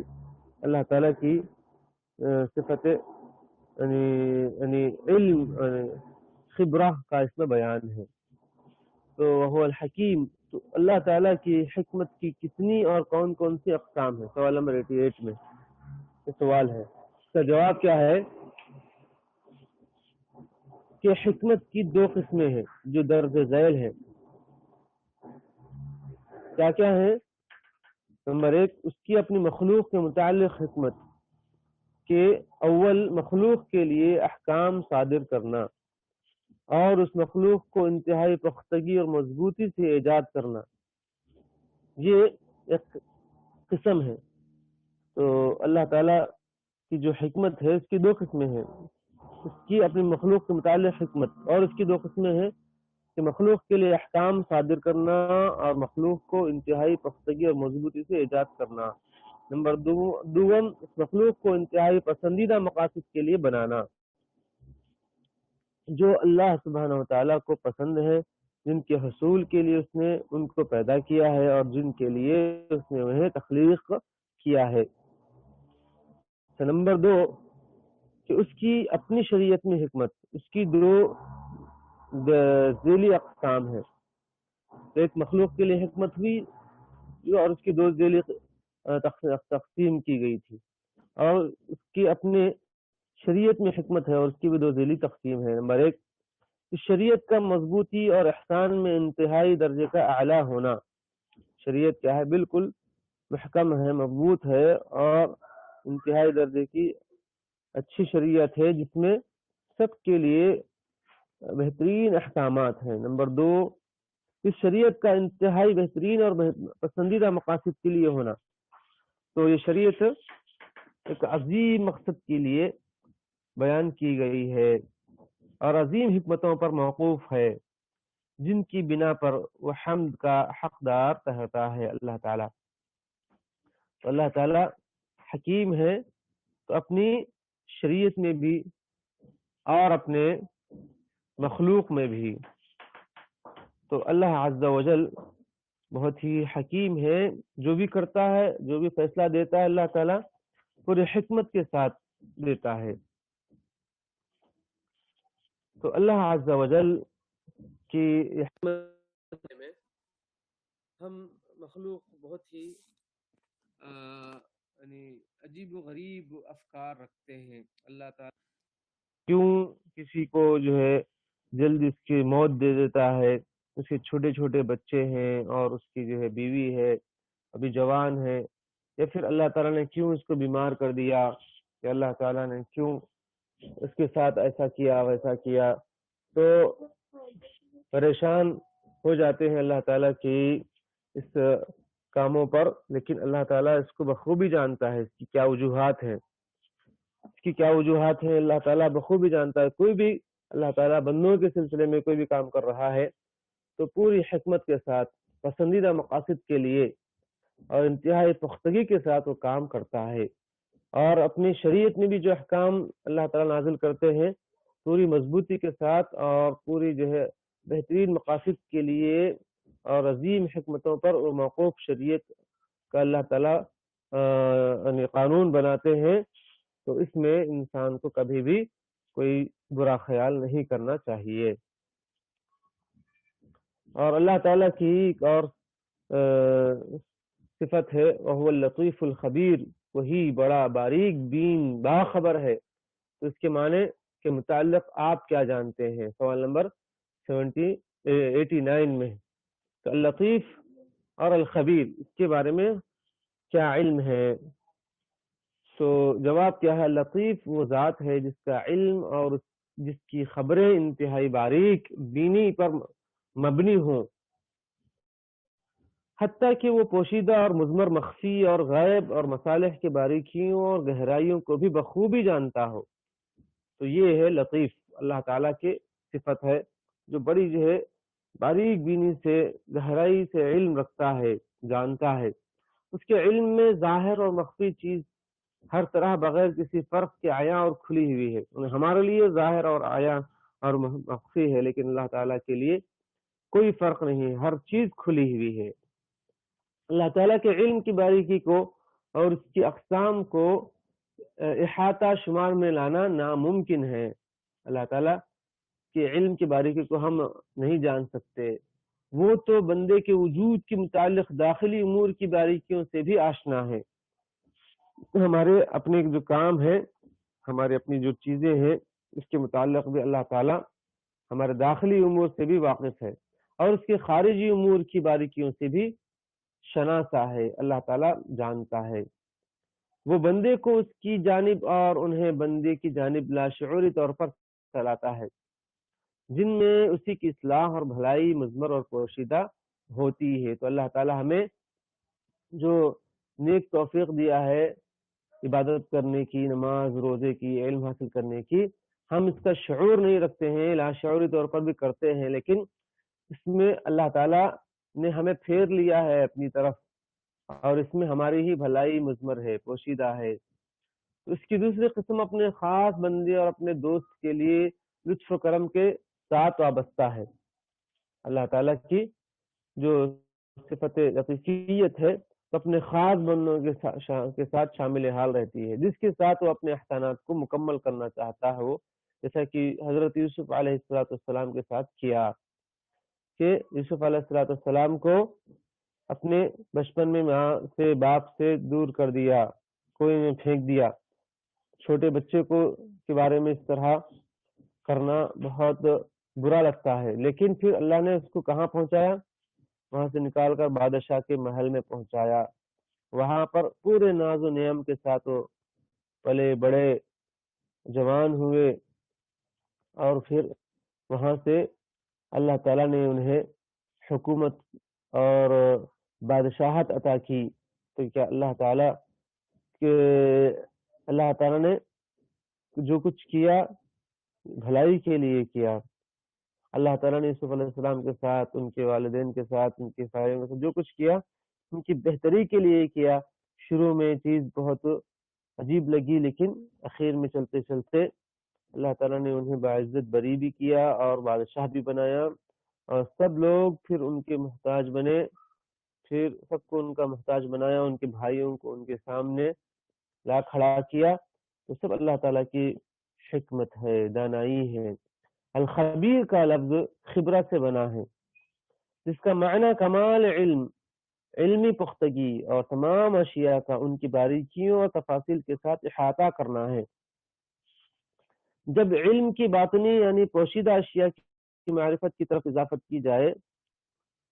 اللہ تعالیٰ کی صفت یعنی علم خبرہ کا اس میں بیان ہے۔ تو وہ الحکیم، تو تو اللہ تعالیٰ کی حکمت کی کتنی اور کون کون سی اقسام ہیں؟ سوال نمبر 88 میں یہ سوال ہے. اس کا جواب کیا ہے کہ حکمت کی دو قسمیں ہیں جو درج ذیل ہیں. کیا کیا ہیں؟ نمبر 1 اس کی اپنی مخلوق کے متعلق حکمت کہ اول مخلوق کے لیے احکام صادر کرنا اور اس مخلوق کو انتہائی پختگی اور مضبوطی سے ایجاد کرنا، یہ ایک قسم ہے. تو اللہ تعالیٰ کی جو حکمت ہے اس کی دو قسمیں ہیں، اس کی اپنی مخلوق کے متعلق حکمت، اور اس کی دو قسمیں ہیں کہ مخلوق کے لیے احکام صادر کرنا اور مخلوق کو انتہائی پختگی اور مضبوطی سے ایجاد کرنا. نمبر دوم اس مخلوق کو انتہائی پسندیدہ مقاصد کے لیے بنانا جو اللہ سبحانہ و تعالیٰ کو پسند ہے، جن کے حصول کے لیے اس نے ان کو پیدا کیا ہے اور جن کے لیے اس نے انہیں تخلیق کیا ہے. نمبر 2 کہ اس کی اپنی شریعت میں حکمت، اس کی دو ذیلی اقسام ہیں. ایک مخلوق کے لیے حکمت ہوئی اور اس کی دو ذیلی تقسیم کی گئی تھی، اور اس کی اپنے شریعت میں حکمت ہے اور اس کی بھی دو ذیلی تقسیم ہے. نمبر 1 شریعت کا مضبوطی اور احسان میں انتہائی درجے کا اعلیٰ ہونا. شریعت کیا ہے؟ بالکل محکم ہے، مضبوط ہے اور انتہائی درجے کی اچھی شریعت ہے جس میں سب کے لیے بہترین احکامات ہیں. نمبر 2 اس شریعت کا انتہائی بہترین اور پسندیدہ مقاصد کے لیے ہونا. تو یہ شریعت ایک عظیم مقصد کے لیے بیان کی گئی ہے اور عظیم حکمتوں پر موقوف ہے جن کی بنا پر وہ حمد کا حقدار کہتا ہے اللہ تعالیٰ. تو اللہ تعالیٰ حکیم ہے تو اپنی شریعت میں بھی اور اپنے مخلوق میں بھی. تو اللہ عز و جل بہت ہی حکیم ہے، جو بھی کرتا ہے، جو بھی فیصلہ دیتا ہے اللہ تعالیٰ پورے حکمت کے ساتھ دیتا ہے. تو اللہ عز و جل کی حکمت میں ہم مخلوق بہت ہی عجیب و غریب افکار رکھتے ہیں. اللہ تعالیٰ کیوں کسی کو جو ہے جلد اس کی موت دے دیتا ہے؟ اس کے چھوٹے چھوٹے بچے ہیں اور اس کی جو ہے بیوی ہے ابھی جوان ہے، یا پھر اللہ تعالیٰ نے کیوں اس کو بیمار کر دیا، کہ اللہ تعالیٰ نے کیوں اس کے ساتھ ایسا کیا ویسا کیا. تو پریشان ہو جاتے ہیں اللہ تعالیٰ کی اس کاموں پر، لیکن اللہ تعالیٰ اس کو بخوبی جانتا ہے اس کی کیا وجوہات ہیں، اللہ تعالیٰ بخوبی جانتا ہے. کوئی بھی اللہ تعالیٰ بندوں کے سلسلے میں کوئی بھی کام کر رہا ہے تو پوری حکمت کے ساتھ پسندیدہ مقاصد کے لیے اور انتہائی پختگی کے ساتھ وہ کام کرتا ہے. اور اپنی شریعت میں بھی جو احکام اللہ تعالیٰ نازل کرتے ہیں پوری مضبوطی کے ساتھ اور پوری جو ہے بہترین مقاصد کے لیے اور عظیم حکمتوں پر وہ موقوف شریعت کا اللہ تعالیٰ قانون بناتے ہیں. تو اس میں انسان کو کبھی بھی کوئی برا خیال نہیں کرنا چاہیے. اور اللہ تعالیٰ کی ایک اور صفت ہے وہو اللطیف الخبیر، وہی بڑا باریک بین باخبر ہے. تو اس کے معنی کے متعلق آپ کیا جانتے ہیں؟ سوال نمبر 89 میں. تو اللطیف اور الخبیر اس کے بارے میں کیا علم ہے؟ تو جواب کیا ہے؟ لطیف وہ ذات ہے جس کا علم اور جس کی خبریں انتہائی باریک بینی پر مبنی ہوں، حتیٰ کہ وہ پوشیدہ اور مضمر مخفی اور غیب اور مصالح کے باریکیوں اور گہرائیوں کو بھی بخوبی جانتا ہو. تو یہ ہے لطیف، اللہ تعالیٰ کی صفت ہے جو بڑی جو ہے باریک بینی سے گہرائی سے علم رکھتا ہے، جانتا ہے. اس کے علم میں ظاہر اور مخفی چیز ہر طرح بغیر کسی فرق کے عیاں اور کھلی ہوئی ہے. ہمارے لیے ظاہر اور عیاں اور مخفی ہے، لیکن اللہ تعالیٰ کے لیے کوئی فرق نہیں، ہر چیز کھلی ہوئی ہے. اللہ تعالیٰ کے علم کی باریکی کو اور اس کی اقسام کو احاطہ شمار میں لانا ناممکن ہے. اللہ تعالیٰ کے علم کی باریکی کو ہم نہیں جان سکتے، وہ تو بندے کے وجود کے متعلق داخلی امور کی باریکیوں سے بھی آشنا ہے. ہمارے اپنے جو کام ہے، ہمارے اپنی جو چیزیں ہیں، اس کے متعلق بھی اللہ تعالیٰ ہمارے داخلی امور سے بھی واقف ہے اور اس کے خارجی امور کی باریکیوں سے بھی شناسا ہے. اللہ تعالیٰ جانتا ہے. وہ بندے کو اس کی جانب اور انہیں بندے کی جانب لاشعوری طور پر چلاتا ہے، جن میں اسی کی اصلاح اور بھلائی مضمر اور پوشیدہ ہوتی ہے. تو اللہ تعالیٰ ہمیں جو نیک توفیق دیا ہے عبادت کرنے کی، نماز روزے کی، علم حاصل کرنے کی، ہم اس کا شعور نہیں رکھتے ہیں، لاشعوری طور پر بھی کرتے ہیں، لیکن اس میں اللہ تعالیٰ نے ہمیں پھیر لیا ہے اپنی طرف اور اس میں ہماری ہی بھلائی مضمر ہے، پوشیدہ ہے. اس کی دوسری قسم اپنے خاص بندے اور اپنے دوست کے لیے لطف و کرم کے ساتھ وابستہ ہے. اللہ تعالیٰ کی جو صفت لطیفیت ہے تو اپنے خاص بندوں کے ساتھ شامل حال رہتی ہے، جس کے ساتھ وہ اپنے احسانات کو مکمل کرنا چاہتا ہے. وہ جیسا کہ حضرت یوسف علیہ السلام کے ساتھ کیا کہ یوسف علیہ السلام کو اپنے بچپن میں ماں سے باپ سے دور کر دیا، کوئی میں پھینک دیا. چھوٹے بچے کو کے بارے میں اس طرح کرنا بہت برا لگتا ہے، لیکن پھر اللہ نے اس کو کہاں پہنچایا؟ وہاں سے نکال کر بادشاہ کے محل میں پہنچایا. وہاں پر پورے ناز و نعم کے ساتھ وہ پلے بڑے، جوان ہوئے اور پھر وہاں سے اللہ تعالیٰ نے انہیں حکومت اور بادشاہت عطا کی. تو کیا اللہ تعالیٰ نے جو کچھ کیا بھلائی کے لیے کیا. اللہ تعالیٰ نے یوسف علیہ السلام کے ساتھ، ان کے والدین کے ساتھ، ان کے سائرین کے ساتھ جو کچھ کیا ان کی بہتری کے لیے کیا. شروع میں چیز بہت عجیب لگی، لیکن اخیر میں چلتے چلتے اللہ تعالیٰ نے انہیں باعزت بری بھی کیا اور بادشاہ بھی بنایا اور سب لوگ پھر ان کے محتاج بنے. پھر سب کو ان کا محتاج بنایا، ان کے بھائیوں کو ان کے سامنے لا کھڑا کیا. تو سب اللہ تعالیٰ کی حکمت ہے، دانائی ہے. الخبیر کا لفظ خبرہ سے بنا ہے، جس کا معنی کمال علم، علمی پختگی اور تمام اشیاء کا ان کی باریکیوں اور تفاصیل کے ساتھ احاطہ کرنا ہے. جب علم کی باطنی یعنی پوشیدہ اشیاء کی معرفت کی طرف اضافت کی جائے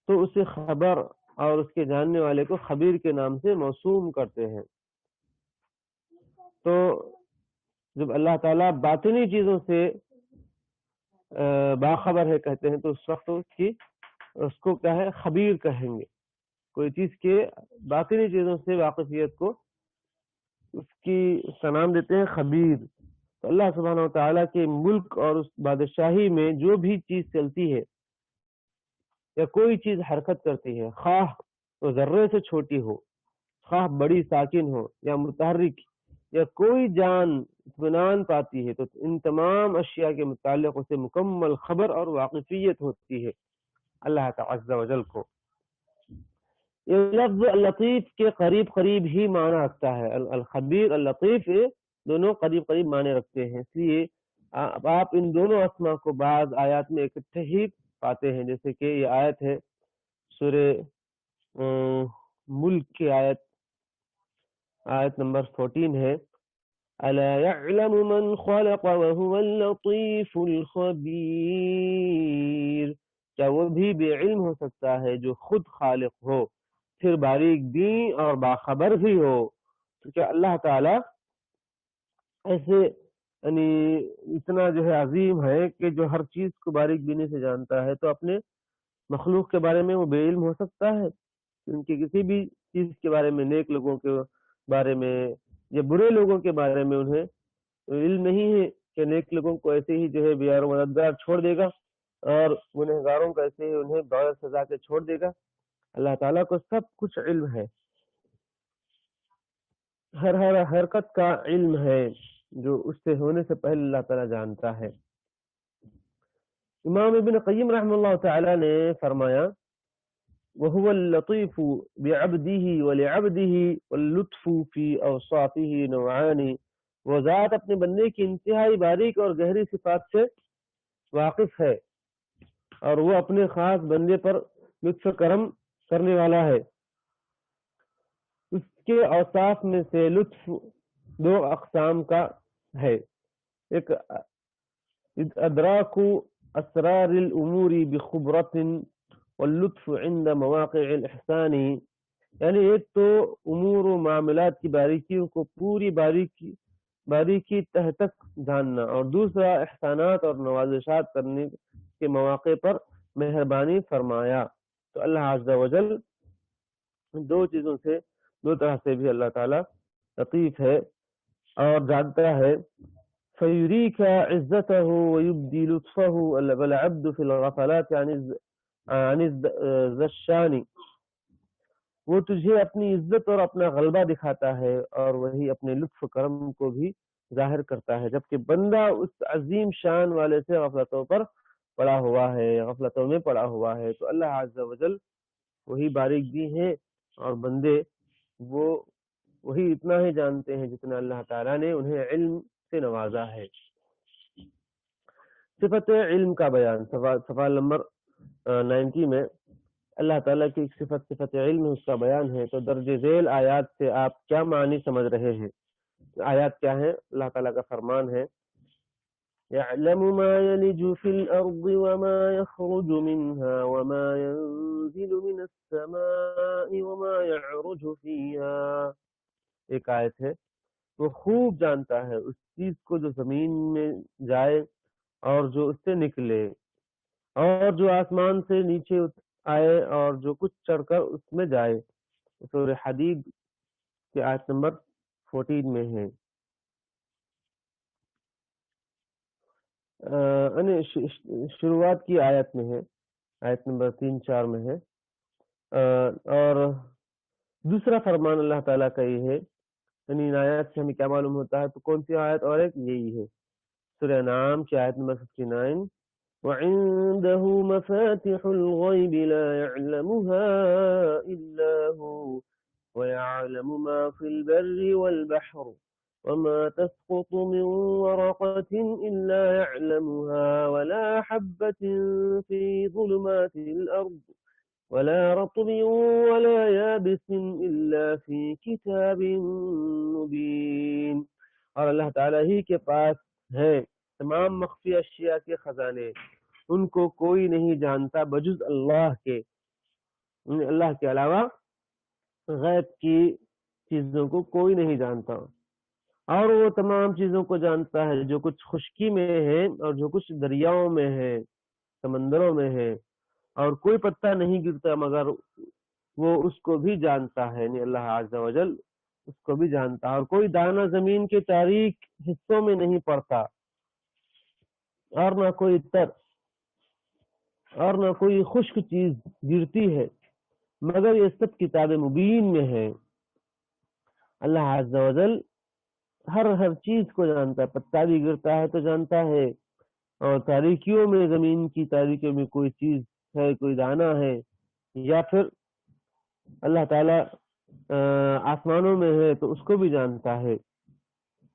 تو اسے خبر اور اس کے جاننے والے کو خبیر کے نام سے موسوم کرتے ہیں. تو جب اللہ تعالیٰ باطنی چیزوں سے باخبر ہے کہتے ہیں تو اس وقت اس کو کیا ہے؟ خبیر کہیں گے. کوئی چیز کے باطنی چیزوں سے واقفیت کو اس کا نام دیتے ہیں خبیر. تو اللہ سبحانہ و تعالیٰ کے ملک اور اس بادشاہی میں جو بھی چیز چلتی ہے یا کوئی چیز حرکت کرتی ہے، خواہ تو ذرے سے چھوٹی ہو، خواہ بڑی ساکن ہو یا متحرک، یا کوئی جان اطمینان پاتی ہے، تو ان تمام اشیاء کے متعلق اسے مکمل خبر اور واقفیت ہوتی ہے اللہ تعالی عز و جل کو. یہ لفظ لطیف کے قریب قریب ہی معنی رکھتا ہے. الخبیر اللطیف دونوں قریب قریب معنی رکھتے ہیں، اس لیے آپ ان دونوں اسما کو بعض آیات میں اکٹھے ہی پاتے ہیں. جیسے کہ یہ آیت ہے سورہ ملک کی آیت نمبر 14 ہے، الا يعلم من خلق وهو اللطيف الخبیر. کیا وہ بھی بے علم ہو سکتا ہے جو خود خالق ہو پھر باریک بین اور باخبر بھی ہو؟ تو کیا اللہ تعالی ایسے یعنی اتنا جو ہے عظیم ہے کہ جو ہر چیز کو باریک بینی سے جانتا ہے، تو اپنے مخلوق کے بارے میں وہ بے علم ہو سکتا ہے؟ ان کی کسی بھی چیز کے بارے میں، نیک لوگوں کے بارے میں یا برے لوگوں کے بارے میں انہیں علم نہیں ہے کہ نیک لوگوں کو ایسے ہی جو ہے بیار و مددگار چھوڑ دے گا اور گنہگاروں کو ایسے ہی انہیں بغیر سزا کے چھوڑ دے گا؟ اللہ تعالیٰ کو سب کچھ علم ہے، ہر حرکت کا علم ہے جو اس سے ہونے سے پہلے اللہ تعالیٰ جانتا ہے. امام ابن قیم رحمہ اللہ تعالی نے فرمایا وَهُوَ اللَّطِيفُ بِعَبْدِهِ وَلِعَبْدِهِ وَاللُّطْفُ فِي أَوْصَافِهِ نوعان. وہ ذات اپنے بندے کی انتہائی باریک اور گہری صفات سے واقف ہے اور وہ اپنے خاص بندے پر لطف کرم کرنے والا ہے. اس کے اوصاف میں سے لطف دو اقسام کا ہے. ایک ادراک اسرار الامور بخبرت واللطف عند مواقع الاحسان، یعنی ایک تو امور و معاملات کی باریکیوں کو پوری باریکی تہ تک جاننا، اور دوسرا احسانات اور نوازشات کرنے کے مواقع پر مہربانی فرمایا. تو اللہ عز و جل دو چیزوں سے دو طرح سے بھی اللہ تعالی لطیف ہے اور جانتا ہے. فَيُرِيكَ عِزَّتَهُ وَيُبْدِي لُطْفَهُ وَالْعَبْدُ فِي الْغَفَلَاتِ عَنِ الزَّشَّانِ، وہ تجھے اپنی عزت اور اپنا غلبہ دکھاتا ہے اور وہی اپنے لطف کرم کو بھی ظاہر کرتا ہے، جبکہ بندہ اس عظیم شان والے سے غفلتوں پر پڑا ہوا ہے، غفلتوں میں پڑا ہوا ہے. تو اللہ عز و جل وہی باریک بھی ہیں اور بندے وہ وہی اتنا ہی جانتے ہیں جتنا اللہ تعالیٰ نے انہیں علم سے نوازا ہے. صفت علم کا بیان سوال نمبر 90 میں اللہ تعالیٰ کی ایک صفت علم اس کا بیان ہے. تو درج ذیل آیات سے آپ کیا معنی سمجھ رہے ہیں؟ آیات کیا ہیں؟ اللہ تعالیٰ کا فرمان ہے يَعْلَمُ مَا يَلِجُ فِي الْأَرْضِ وَمَا يَخْرُجُ مِنْهَا وَمَا يَنزِلُ مِنَ السَّمَاءِ وَمَا يَعْرُجُ فِيهَا. ایک آیت ہے، وہ خوب جانتا ہے اس چیز کو جو زمین میں جائے اور جو اس سے نکلے، اور جو آسمان سے نیچے آئے اور جو کچھ چڑھ کر اس میں جائے. سورہ حدید کی آیت نمبر 14 میں ہے. شروعات کی آیت میں ہے، آیت نمبر 3-4 میں ہے. اور دوسرا فرمان اللہ تعالیٰ کا یہ ہے، یعنی ان آیات سے ہمیں کیا معلوم ہوتا ہے؟ تو کون سی آیت؟ اور ایک یہی ہے سورہ انعام کی آیت نمبر 59، وعنده مفاتح الغيب لا يعلمها إلا هو ويعلم ما في البر والبحر وما تسقط من ورقة إلا يعلمها ولا حبة في ظلمات الأرض ولا رطب ولا يابس إلا في كتاب مبين. اور اللہ تعالیٰ ہی کے پاس ہے تمام مخفی اشیاء کے خزانے، ان کو کوئی نہیں جانتا بجز اللہ کے، اللہ کے علاوہ غیب کی چیزوں کو کوئی نہیں جانتا. اور وہ تمام چیزوں کو جانتا ہے جو کچھ خشکی میں ہے اور جو کچھ دریاؤں میں ہے، سمندروں میں ہے، اور کوئی پتا نہیں گرتا مگر وہ اس کو بھی جانتا ہے، یعنی اللہ عز و جل اس کو بھی جانتا ہے. اور کوئی دانہ زمین کے تاریک حصوں میں نہیں پڑتا، اور نہ کوئی تر اور نہ کوئی خشک چیز گرتی ہے، مگر یہ سب کتاب مبین میں ہے. اللہ عز و جل ہر چیز کو جانتا ہے. پتا بھی گرتا ہے تو جانتا ہے، اور تاریکیوں میں، زمین کی تاریکیوں میں کوئی چیز ہے، کوئی دانہ ہے، یا پھر اللہ تعالی آسمانوں میں ہے تو اس کو بھی جانتا ہے.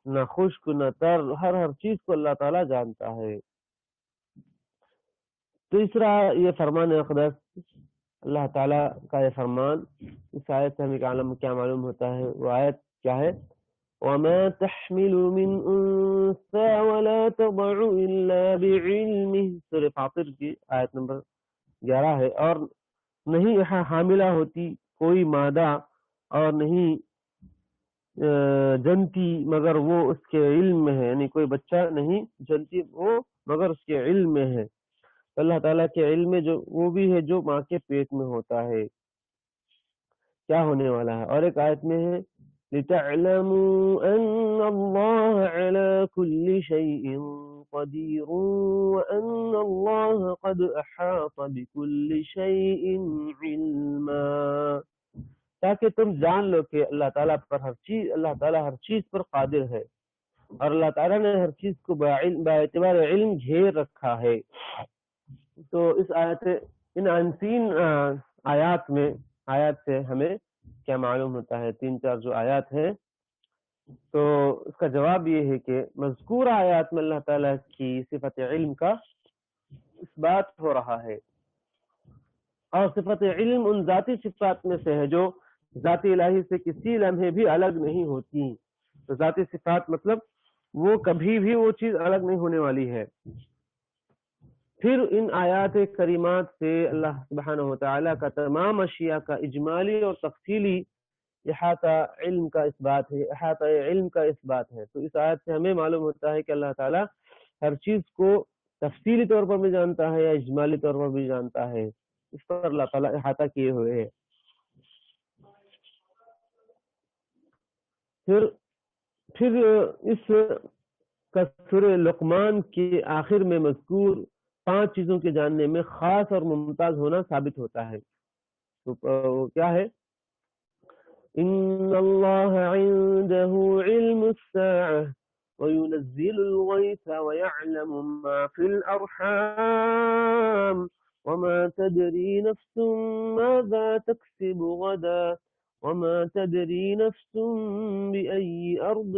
نہ خشک نہ تر، ہر چیز کو اللہ تعالی جانتا ہے. تیسرا یہ فرمان اقدس اللہ تعالیٰ کا، یہ فرمان اس آیت سے ہمیں کیا معلوم ہوتا ہے؟ وہ آیت کیا ہے؟ وَمَا تَحْمِلُ مِنْ أُنثَىٰ وَلَا تَضَعُ إِلَّا بِعِلْمِهِ. سورہ فاطر کی آیت نمبر 11 ہے. اور نہیں حاملہ ہوتی کوئی مادہ اور نہیں جنتی مگر وہ اس کے علم میں ہے، یعنی کوئی بچہ نہیں جنتی وہ مگر اس کے علم میں ہے. اللہ تعالیٰ کے علم میں جو وہ بھی ہے جو ماں کے پیٹ میں ہوتا ہے کیا ہونے والا ہے. اور ایک آیت میں ہے لِتَعْلَمُوا أَنَّ اللَّهَ عَلَى كُلِّ شَيْءٍ قَدِيرٌ وَأَنَّ اللَّهَ قَدْ أَحَاطَ بِكُلِّ شَيْءٍ عِلْمًا، تاکہ تم جان لو کہ اللہ تعالیٰ ہر چیز پر قادر ہے، اور اللہ تعالیٰ نے ہر چیز کو باعتبار علم گھیر رکھا ہے. تو اس ان انسین آیات سے ہمیں کیا معلوم ہوتا ہے؟ 3-4 جو آیات ہیں، تو اس کا جواب یہ ہے کہ مذکورہ آیات میں اللہ تعالیٰ کی صفت علم کا اس بات ہو رہا ہے. اور صفت علم ان ذاتی صفات میں سے ہے جو ذات الہی سے کسی لمحے بھی الگ نہیں ہوتی. تو ذاتی صفات مطلب وہ کبھی بھی وہ چیز الگ نہیں ہونے والی ہے. پھر ان آیات کریمات سے اللہ سبحانہ و تعالیٰ کا تمام اشیاء کا اجمالی اور تفصیلی احاطہ علم کا اثبات ہے، احاطہ علم کا اثبات ہے. تو اس آیت سے ہمیں معلوم ہوتا ہے کہ اللہ تعالیٰ ہر چیز کو تفصیلی طور پر بھی جانتا ہے یا اجمالی طور پر بھی جانتا ہے. اس پر اللہ تعالیٰ احاطہ کیے ہوئے ہے. پھر اس کا سورہ لقمان کے آخر میں مذکور 5 چیزوں کے جاننے میں خاص اور ممتاز ہونا ثابت ہوتا ہے. تو وہ کیا ہے؟ ان اللہ عنده علم الساعة وينزل الغيث ويعلم ما في الأرحام وما تدري نفس ماذا تكسب غدا وما تدري نفس بأي أرض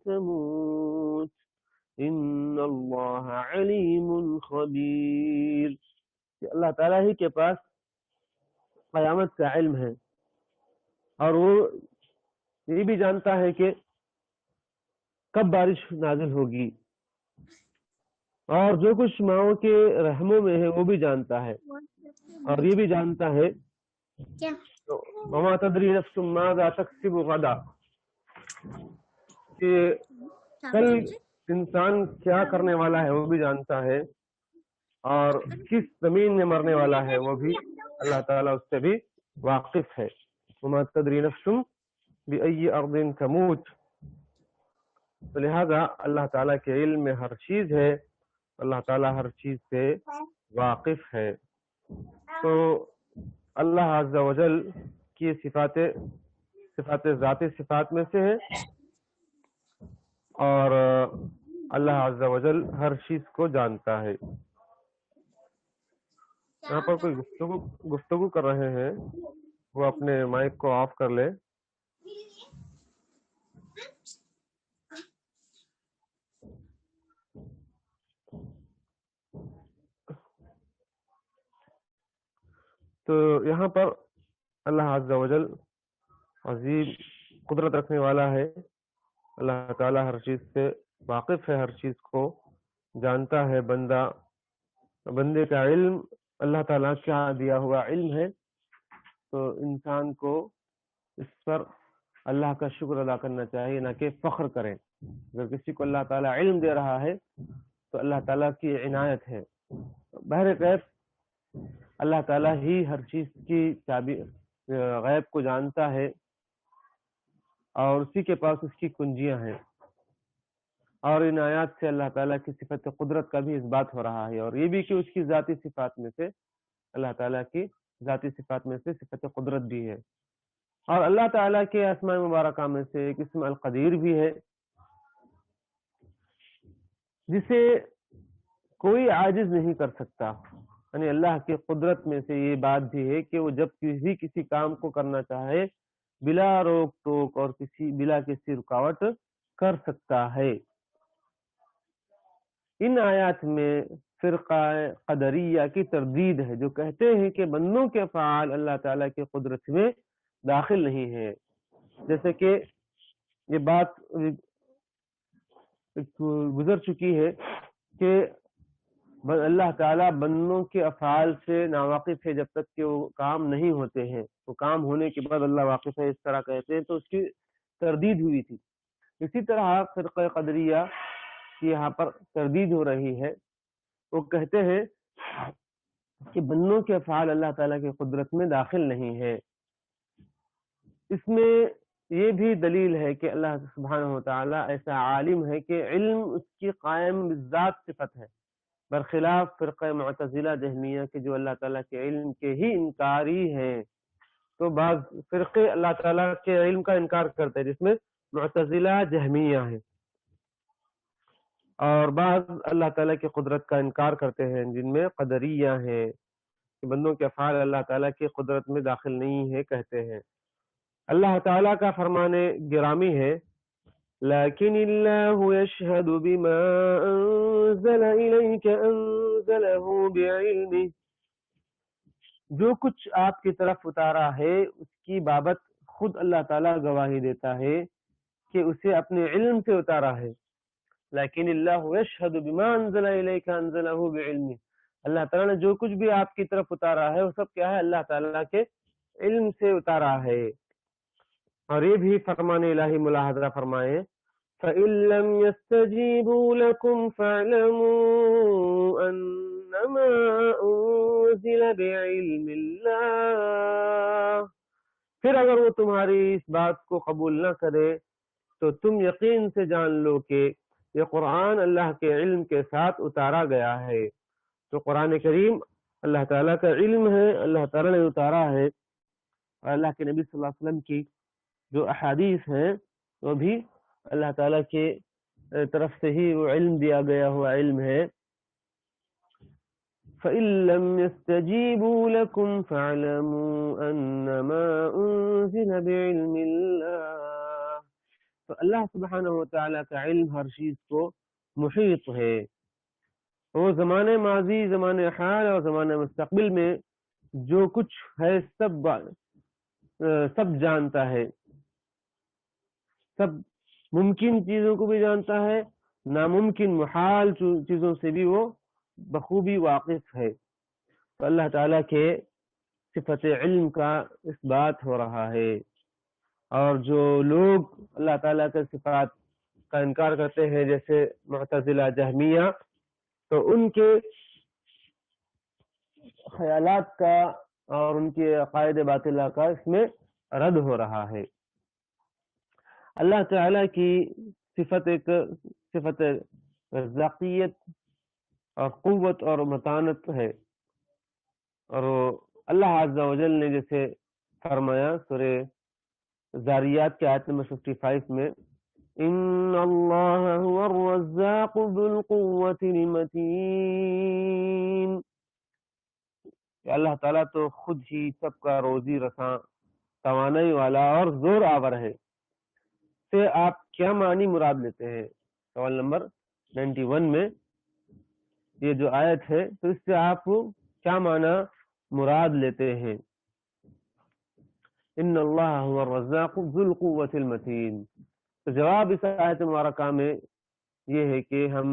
تموت ان اللہ علیم خبیر. اللہ تعالیٰ ہی کے پاس قیامت کا علم ہے اور وہ یہ بھی جانتا ہے کہ کب بارش نازل ہوگی، اور جو کچھ ماؤں کے رحموں میں ہے وہ بھی جانتا ہے، اور یہ بھی جانتا ہے وما تدری نفس ماذا تکسب غدا کہ کل انسان کیا کرنے والا ہے وہ بھی جانتا ہے، اور کس زمین میں مرنے والا ہے وہ بھی اللہ تعالیٰ اس سے بھی واقف ہے. وما تدری نفس بأي أرض تموت. تو لہذا اللہ تعالیٰ کے علم میں ہر چیز ہے، اللہ تعالیٰ ہر چیز سے واقف ہے. تو اللہ عز و جل کی صفات ذاتی صفات میں سے ہے، اور اللہ عز و جل ہر چیز کو جانتا ہے. یہاں پر کوئی گفتگو کر رہے ہیں، وہ اپنے مائک کو آف کر لے. تو یہاں پر اللہ عز و جل عظیم قدرت رکھنے والا ہے. اللہ تعالیٰ ہر چیز سے واقف ہے، ہر چیز کو جانتا ہے. بندے کا علم اللہ تعالیٰ کا دیا ہوا علم ہے، تو انسان کو اس پر اللہ کا شکر ادا کرنا چاہیے، نہ کہ فخر کریں. اگر کسی کو اللہ تعالیٰ علم دے رہا ہے تو اللہ تعالیٰ کی عنایت ہے. بہرکیف اللہ تعالیٰ ہی ہر چیز کی چابی غیب کو جانتا ہے، اور اسی کے پاس اس کی کنجیاں ہیں. اور ان آیات سے اللہ تعالیٰ کی صفت قدرت کا بھی اثبات ہو رہا ہے، اور یہ بھی کہ اس کی ذاتی صفات میں سے اللہ تعالیٰ کی ذاتی صفات میں سے صفت قدرت بھی ہے. اور اللہ تعالیٰ کے اسماء مبارکہ میں سے ایک اسم القدیر بھی ہے، جسے کوئی عاجز نہیں کر سکتا. یعنی اللہ کی قدرت میں سے یہ بات بھی ہے کہ وہ جب کسی کام کو کرنا چاہے بلا روک ٹوک اور بلا کسی رکاوٹ کر سکتا ہے. ان آیات میں فرقہ قدریہ کی تردید ہے، جو کہتے ہیں کہ بندوں کے افعال اللہ تعالیٰ کی قدرت میں داخل نہیں ہے. جیسے کہ یہ بات گزر چکی ہے کہ اللہ تعالیٰ بندوں کے افعال سے ناواقف ہے جب تک کہ وہ کام نہیں ہوتے ہیں. وہ کام ہونے کے بعد اللہ واقف ہے، اس طرح کہتے ہیں، تو اس کی تردید ہوئی تھی. اسی طرح فرقہ قدریہ کی یہاں پر تردید ہو رہی ہے. وہ کہتے ہیں کہ بندوں کے افعال اللہ تعالیٰ کی قدرت میں داخل نہیں ہے. اس میں یہ بھی دلیل ہے کہ اللہ سبحانہ و تعالیٰ ایسا عالم ہے کہ علم اس کی قائم بالذات صفت ہے، برخلاف فرقہ معتزلہ جہمیہ کے جو اللہ تعالیٰ کے علم کے ہی انکاری ہیں. تو بعض فرقے اللہ تعالیٰ کے علم کا انکار کرتے ہیں، جس میں معتزلہ جہمیہ ہیں، اور بعض اللہ تعالیٰ کی قدرت کا انکار کرتے ہیں، جن میں قدریہ ہیں کہ بندوں کے افعال اللہ تعالیٰ کی قدرت میں داخل نہیں ہے کہتے ہیں. اللہ تعالیٰ کا فرمان گرامی ہے لیکن اللہ یشہد بما انزل الیک انزلہ بعلمہ جو کچھ آپ کی طرف اتارا ہے اس کی بابت خود اللہ تعالیٰ گواہی دیتا ہے کہ اسے اپنے علم سے اتارا ہے. لیکن اللہ یشہد بما انزل الیک انزلہ بعلمہ، اللہ تعالیٰ نے جو کچھ بھی آپ کی طرف اتارا ہے وہ سب کیا ہے؟ اللہ تعالیٰ کے علم سے اتارا ہے. اور یہ بھی فرمان الہی ملاحظہ فرمائے فَإِن لَّمْ يَسْتَجِيبُوا لَكُمْ فَاعْلَمُوا أَنَّمَا أُنزِلَ بِعِلْمِ اللَّهِ، پھر اگر وہ تمہاری اس بات کو قبول نہ کرے تو تم یقین سے جان لو کہ یہ قرآن اللہ کے علم کے ساتھ اتارا گیا ہے. تو قرآن کریم اللہ تعالیٰ کا علم ہے، اللہ تعالیٰ نے اتارا ہے، اور اللہ کے نبی صلی اللہ علیہ وسلم کی جو احادیث ہیں وہ بھی اللہ تعالیٰ کے طرف سے ہی وہ علم دیا گیا ہوا علم ہے. فَإِن لَّمْ يَسْتَجِيبُوا لَكُمْ فَاعْلَمُوا أَنَّمَا أُنزِلَ بِعِلْمِ اللَّهِ، تو اللہ سبحانہ وتعالیٰ کا علم ہر چیز کو محیط ہے، وہ زمانے ماضی، زمانے حال اور زمانے مستقبل میں جو کچھ ہے سب جانتا ہے، سب ممکن چیزوں کو بھی جانتا ہے، ناممکن محال چیزوں سے بھی وہ بخوبی واقف ہے. تو اللہ تعالیٰ کے صفت علم کا اس بات ہو رہا ہے. اور جو لوگ اللہ تعالیٰ کے صفات کا انکار کرتے ہیں جیسے معتزلہ، جہمیہ، تو ان کے خیالات کا اور ان کے عقائد باطلہ کا اس میں رد ہو رہا ہے. اللہ تعالیٰ کی صفت رزاقیت اور قوت اور متانت ہے، اور اللہ عز و جل نے جیسے فرمایا سورہ زاریات کے آیت نمبر 55 میں ان اللہ هو الرزاق ذو القوة المتین، کہ اللہ تعالیٰ تو خود ہی سب کا روزی رساں، توانائی والا اور زور آور ہے. سے آپ کیا معنی مراد لیتے ہیں؟ سوال نمبر 91 میں یہ جو آیت ہے تو اس سے آپ کیا معنی مراد لیتے ہیں؟ ان اللہ هو الرزاق ذو القوة المتین. تو جواب اس آیت مبارکہ میں یہ ہے کہ ہم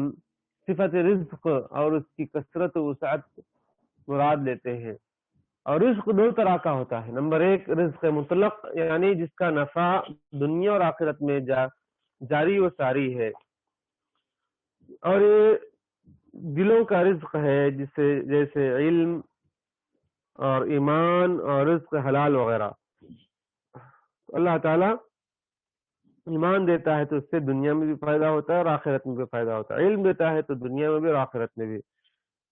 صفت رزق اور اس کی کثرت و وسعت مراد لیتے ہیں. اور رزق دو طرح کا ہوتا ہے. نمبر ایک رزق مطلق، یعنی جس کا نفع دنیا اور آخرت میں جاری و ساری ہے، اور یہ دلوں کا رزق ہے جیسے علم اور ایمان اور رزق حلال وغیرہ. اللہ تعالیٰ ایمان دیتا ہے تو اس سے دنیا میں بھی فائدہ ہوتا ہے اور آخرت میں بھی فائدہ ہوتا ہے. علم دیتا ہے تو دنیا میں بھی اور آخرت میں بھی.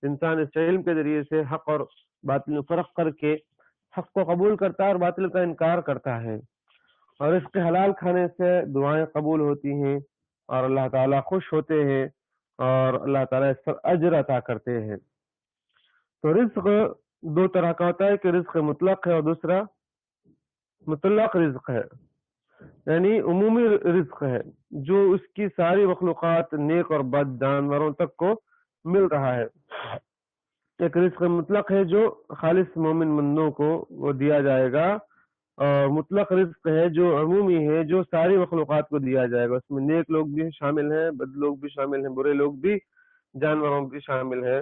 انسان اس علم کے ذریعے سے حق اور باطل میں فرق کر کے حق کو قبول کرتا ہے اور باطل کا انکار کرتا ہے. اور اس کے حلال کھانے سے دعائیں قبول ہوتی ہیں اور اللہ تعالیٰ خوش ہوتے ہیں اور اللہ تعالیٰ اس پر اجر عطا کرتے ہیں. تو رزق دو طرح کا ہوتا ہے، کہ رزق مطلق ہے اور دوسرا مطلق رزق ہے، یعنی عمومی رزق ہے جو اس کی ساری مخلوقات نیک اور بد جانوروں تک کو مل رہا ہے. ایک رزق مطلق ہے جو خالص مومن بندوں کو وہ دیا جائے گا، اور مطلق رزق ہے جو عمومی ہے جو ساری مخلوقات کو دیا جائے گا. اس میں نیک لوگ بھی شامل ہیں، بد لوگ بھی شامل ہیں، برے لوگ بھی، جانوروں بھی شامل ہیں.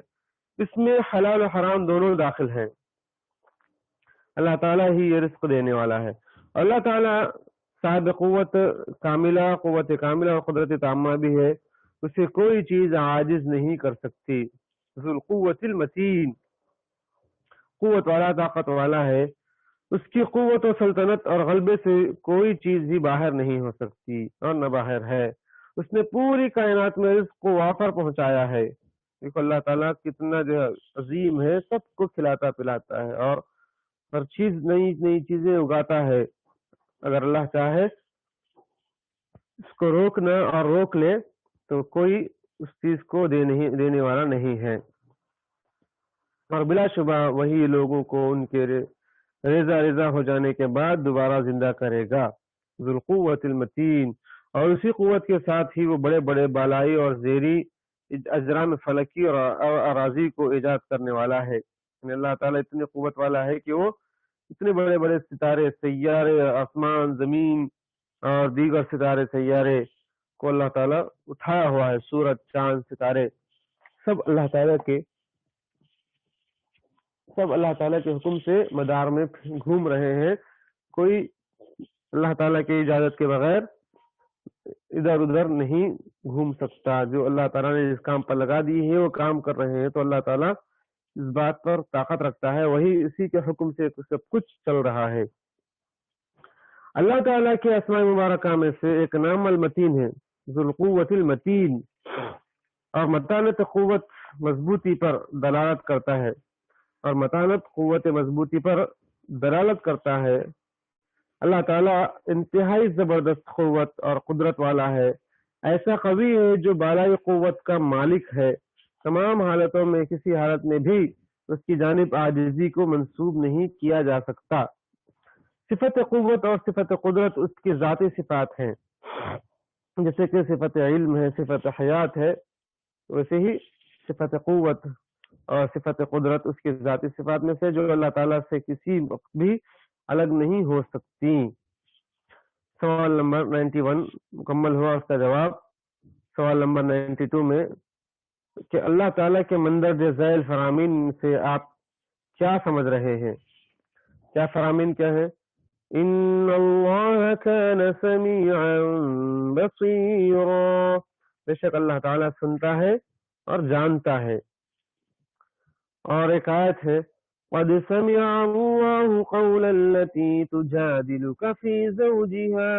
اس میں حلال و حرام دونوں داخل ہیں. اللہ تعالیٰ ہی یہ رزق دینے والا ہے. اللہ تعالیٰ صاحب قوت کاملہ اور قدرت تامہ بھی ہے، اسے کوئی چیز عاجز نہیں کر سکتی. ذو القوت المتین، قوت والا، طاقت والا ہے. اس کی قوت و سلطنت اور غلبے سے کوئی چیز بھی باہر نہیں ہو سکتی اور نہ باہر ہے. اس نے پوری کائنات میں رزق کو وافر پہنچایا ہے. دیکھو اللہ تعالیٰ کتنا جو عظیم ہے، سب کو کھلاتا پلاتا ہے اور ہر چیز نئی نئی چیزیں اگاتا ہے. اگر اللہ چاہے اس کو روکنا اور روک لے تو کوئی اس چیز کو دینے والا نہیں ہے. اور بلا شبہ وہی لوگوں کو ان کے ریزہ ہو جانے کے بعد دوبارہ زندہ کرے گا. ذو القوت المتین، اور اسی قوت کے ساتھ ہی وہ بڑے بڑے بالائی اور زیری اجرام فلکی اور اراضی کو ایجاد کرنے والا ہے. یعنی اللہ تعالیٰ اتنی قوت والا ہے کہ وہ اتنے بڑے بڑے ستارے، سیارے، آسمان، زمین اور دیگر ستارے سیارے کو اللہ تعالیٰ اٹھایا ہوا ہے. سورج، چاند، ستارے سب اللہ تعالیٰ کے حکم سے مدار میں گھوم رہے ہیں. کوئی اللہ تعالیٰ کی اجازت کے بغیر ادھر ادھر نہیں گھوم سکتا. جو اللہ تعالیٰ نے جس کام پر لگا دی ہے وہ کام کر رہے ہیں، تو اللہ تعالیٰ اس بات پر طاقت رکھتا ہے، وہی اسی کے حکم سے سب کچھ چل رہا ہے. اللہ تعالیٰ کے اسماء مبارکہ میں سے ایک نام المتین ہے، ذو القوت المتین، اور متانت قوت مضبوطی پر دلالت کرتا ہے، اور متانت قوت مضبوطی پر دلالت کرتا ہے. اللہ تعالیٰ انتہائی زبردست قوت اور قدرت والا ہے، ایسا قوی ہے جو بالائی قوت کا مالک ہے. تمام حالتوں میں کسی حالت میں بھی اس کی جانب عاجزی کو منسوب نہیں کیا جا سکتا. صفت قوت اور صفت قدرت اس کی ذاتی صفات ہیں، جیسے کہ صفت علم ہے، صفت حیات ہے، ویسے ہی صفت قوت اور صفت قدرت اس کی ذاتی صفات میں سے جو اللہ تعالیٰ سے کسی وقت بھی الگ نہیں ہو سکتی. سوال نمبر 91 مکمل ہوا. اس کا جواب سوال نمبر 92 میں کہ اللہ تعالیٰ کے مندرجہ ذیل فرامین سے آپ کیا سمجھ رہے ہیں؟ کیا فرامین کیا ہے؟ ان اللہ کان سمیعا بصیرا، بے شک اللہ تعالیٰ سنتا ہے اور جانتا ہے. اور ایک آیت ہے قد سمع اللہ قول التي تجادلك في زوجها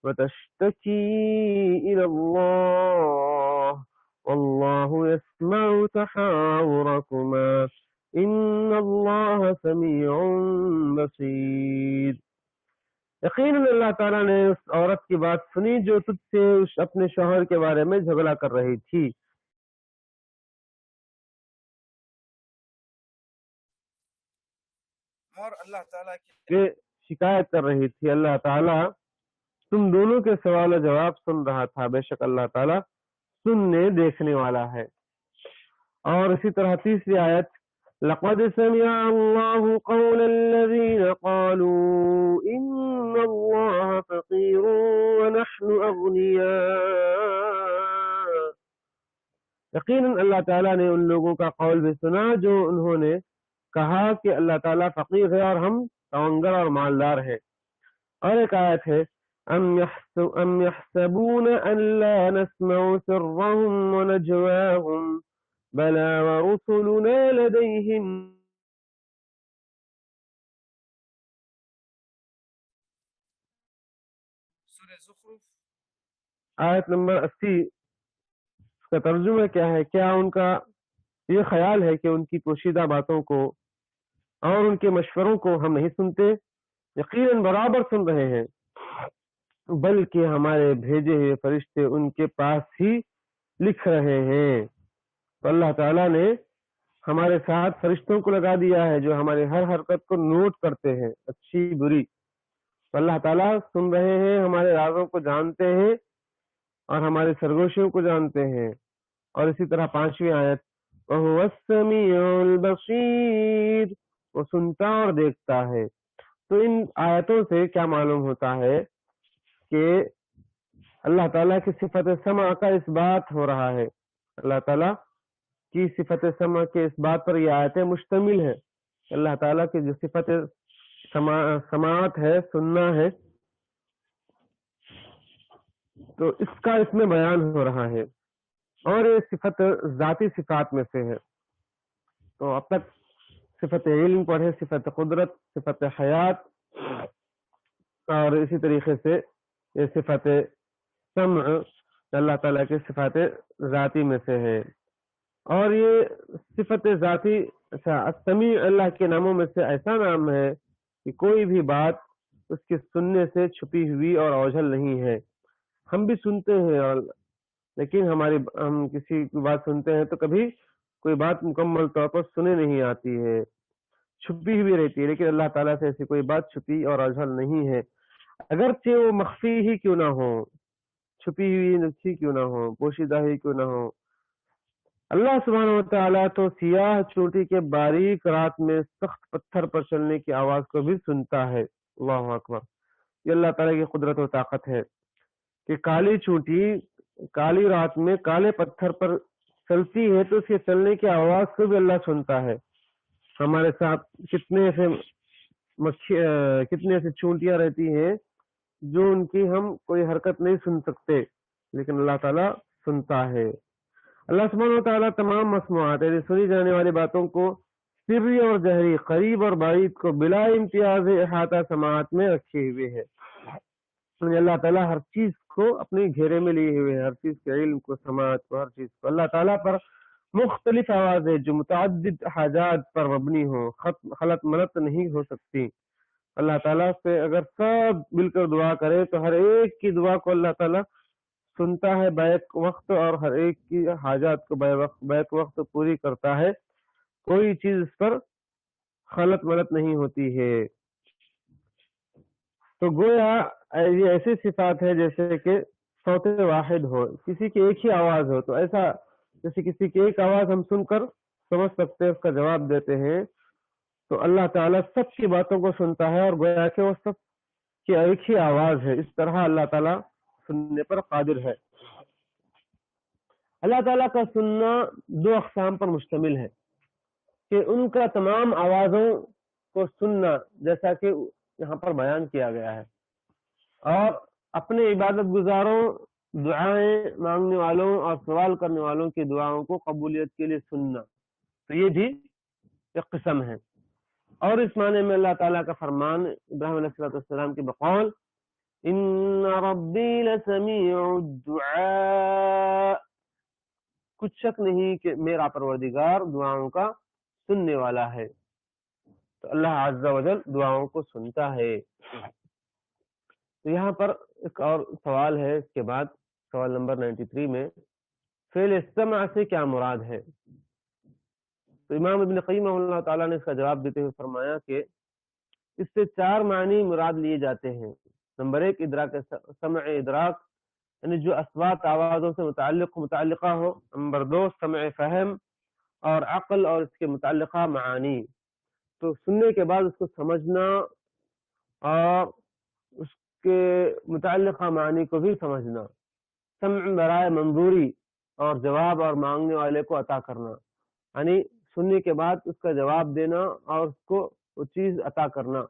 وتشتكي الى اللہ واللہ يسمع تحاوركما ان اللہ سمیع بصیر. یقیناً اللہ تعالیٰ نے اس عورت کی بات سنی جو تجھ سے اپنے شوہر کے بارے میں جھگڑا کر رہی تھی، اور اللہ تعالیٰ کی شکایت کر رہی تھی. اللہ تعالیٰ تم دونوں کے سوال و جواب سن رہا تھا، بے شک اللہ تعالیٰ سننے دیکھنے والا ہے. اور اسی طرح تیسری آیت لقد سمع الله قول الذين قالوا ان الله فقير ونحن اغنياء. یقیناً اللہ تعالیٰ نے ان لوگوں کا قول بھی سنا جو انہوں نے کہا کہ اللہ تعالیٰ فقیر ہے اور ہم توانگر اور مالدار ہیں. اور ایک آیت ہے ام يحسبون ان لا نسمع سرهم ونجواهم بلا ورسلنا لديهم. سورہ زخرف آیت نمبر 80. اس کا ترجمہ کیا ہے؟ کیا ان کا یہ خیال ہے کہ ان کی پوشیدہ باتوں کو اور ان کے مشوروں کو ہم نہیں سنتے؟ یقیناً برابر سن رہے ہیں، بلکہ ہمارے بھیجے ہوئے فرشتے ان کے پاس ہی لکھ رہے ہیں. تو اللہ تعالیٰ نے ہمارے ساتھ فرشتوں کو لگا دیا ہے جو ہمارے ہر حرکت کو نوٹ کرتے ہیں، اچھی بری. تو اللہ تعالیٰ سن رہے ہیں، ہمارے رازوں کو جانتے ہیں اور ہمارے سرگوشیوں کو جانتے ہیں. اور اسی طرح 5ویں آیت وَهُوَ السَّمِيعُ الْبَصِيرُ، وہ سنتا اور دیکھتا ہے. تو ان آیتوں سے کیا معلوم ہوتا ہے کہ اللہ تعالیٰ کی صفت سمع کا اس بات ہو رہا ہے. اللہ تعالیٰ کی صفت سمع کے اس بات پر یہ آیتیں مشتمل ہے. اللہ تعالیٰ کی جو صفت سماعت ہے، سننا ہے، تو اس کا اس میں بیان ہو رہا ہے. اور یہ صفت ذاتی صفات میں سے ہے. تو اب تک صفت علم پڑھے، صفت قدرت، صفت حیات، اور اسی طریقے سے یہ صفت سمع اللہ تعالیٰ کے صفات ذاتی میں سے ہے. اور یہ صفت ذاتی السمیع اللہ کے ناموں میں سے ایسا نام ہے کہ کوئی بھی بات اس کے سننے سے چھپی ہوئی اور اوجھل نہیں ہے. ہم بھی سنتے ہیں، اور لیکن ہم کسی کی بات سنتے ہیں تو کبھی کوئی بات مکمل طور پر سنے نہیں آتی ہے، چھپی ہوئی رہتی ہے. لیکن اللہ تعالیٰ سے ایسی کوئی بات چھپی اور اوجھل نہیں ہے، اگرچہ وہ مخفی ہی کیوں نہ ہو، چھپی ہوئی کیوں نہ ہو، پوشیدہ ہی کیوں نہ ہو. اللہ سبحانہ و تعالیٰ تو سیاہ چونٹی کے باریک رات میں سخت پتھر پر چلنے کی آواز کو بھی سنتا ہے۔ اللہ اکبر، یہ اللہ تعالیٰ کی قدرت و طاقت ہے کہ کالی چونٹی کالی رات میں کالے پتھر پر چلتی ہے تو اس کے چلنے کی آواز کو بھی اللہ سنتا ہے۔ ہمارے ساتھ کتنے ایسے چونٹیاں رہتی ہیں جو ان کی ہم کوئی حرکت نہیں سن سکتے، لیکن اللہ تعالیٰ سنتا ہے۔ اللہ سبحانہ و تعالیٰ تمام مسموعات یعنی سنی جانے والی باتوں کو سری اور جہری، قریب اور بعید کو بلا امتیاز احاطہ سماعت میں رکھے ہوئے ہے۔ یعنی اللہ تعالیٰ ہر چیز کو اپنے گھیرے میں لیے ہوئے ہیں، ہر چیز کے علم کو، سماعت کو، ہر چیز کو۔ اللہ تعالیٰ پر مختلف آوازیں جو متعدد حاجات پر مبنی ہوں، خلط ملط نہیں ہو سکتی۔ اللہ تعالیٰ سے اگر سب مل کر دعا کرے تو ہر ایک کی دعا کو اللہ تعالیٰ سنتا ہے بیک وقت، اور ہر ایک کی حاجات کو بیک وقت پوری کرتا ہے۔ کوئی چیز اس پر خلط ملط نہیں ہوتی ہے۔ تو گویا یہ ایسی صفات ہے جیسے کہ صوت واحد ہو، کسی کی ایک ہی آواز ہو، تو ایسا جیسے کسی کی ایک آواز ہم سن کر سمجھ سکتے ہیں، اس کا جواب دیتے ہیں، تو اللہ تعالیٰ سب کی باتوں کو سنتا ہے، اور گویا کہ وہ سب کی ایک ہی آواز ہے۔ اس طرح اللہ تعالیٰ سننے پر قادر ہے۔ اللہ تعالیٰ کا سننا دو اقسام پر مشتمل ہے کہ ان کا تمام آوازوں کو سننا، جیسا کہ یہاں پر بیان کیا گیا ہے، اور اپنے عبادت گزاروں، دعائیں مانگنے والوں اور سوال کرنے والوں کی دعاؤں کو قبولیت کے لیے سننا، تو یہ بھی ایک قسم ہے۔ اور اس معنی میں اللہ تعالیٰ کا فرمان ابراہیم علیہ السلام کے بقول ان ربی لسمیع الدعاء، کچھ شک نہیں کہ میرا پروردگار دعاؤں کا سننے والا ہے۔ تو اللہ عز و جل دعاؤں کو سنتا ہے۔ تو یہاں پر ایک اور سوال ہے، اس کے بعد سوال نمبر 93 میں فعل استماع سے کیا مراد ہے؟ تو امام ابن قیم اللہ تعالیٰ نے اس کا جواب دیتے ہوئے فرمایا کہ اس سے 4 معنی مراد لیے جاتے ہیں۔ نمبر 1 ادراک، سمع ادراک یعنی جو اصوات آوازوں سے متعلقہ ہو۔ نمبر 2 سمع فہم اور عقل اور اس کے متعلقہ معانی، تو سننے کے بعد اس کو سمجھنا اور اس کے متعلقہ معنی کو بھی سمجھنا۔ سمع برائے منظوری اور جواب اور مانگنے والے کو عطا کرنا، یعنی سننے کے بعد اس کا جواب دینا اور اس کو وہ چیز عطا کرنا۔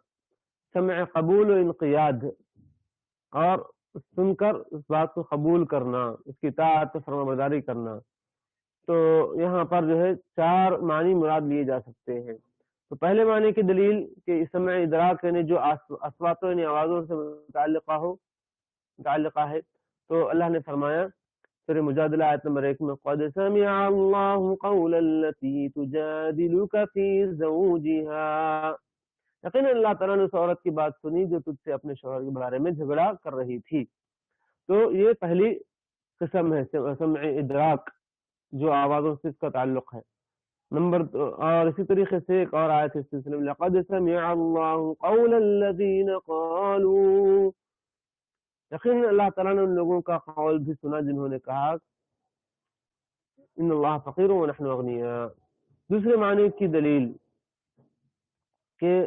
سمع قبول و انقیاد، اور سن کر اس بات کو قبول کرنا، اس کی اطاعت و فرمانبرداری کرنا۔ تو یہاں پر جو ہے 4 معنی مراد لیے جا سکتے ہیں۔ تو پہلے معنی کی دلیل کہ سمع ادراک یعنی جو اصواتوں یعنی آوازوں سے متعلقہ ہے، تو اللہ نے فرمایا سورہ مجادلہ آیت نمبر 1 میں قد سمع اللہ قول التي تجادلك في زوجها، یقینا اللہ تعالیٰ نے اس عورت کی بات سنی جو تجھ سے اپنے شوہر کے بارے میں جھگڑا کر رہی تھی۔ تو یہ پہلی قسم ہے سمع ادراک، جو آوازوں سے اس کا تعلق ہے۔ نمبر اور اسی طریقے سے ایک اور آیت اس سلسلے میں لقد سمع اللہ قول الذین قالوا، یقینا اللہ تعالیٰ نے ان لوگوں کا قول بھی سنا جنہوں نے کہا ان اللہ فقیر ونحن اغنیاء۔ دوسرے معنی کی دلیل کہ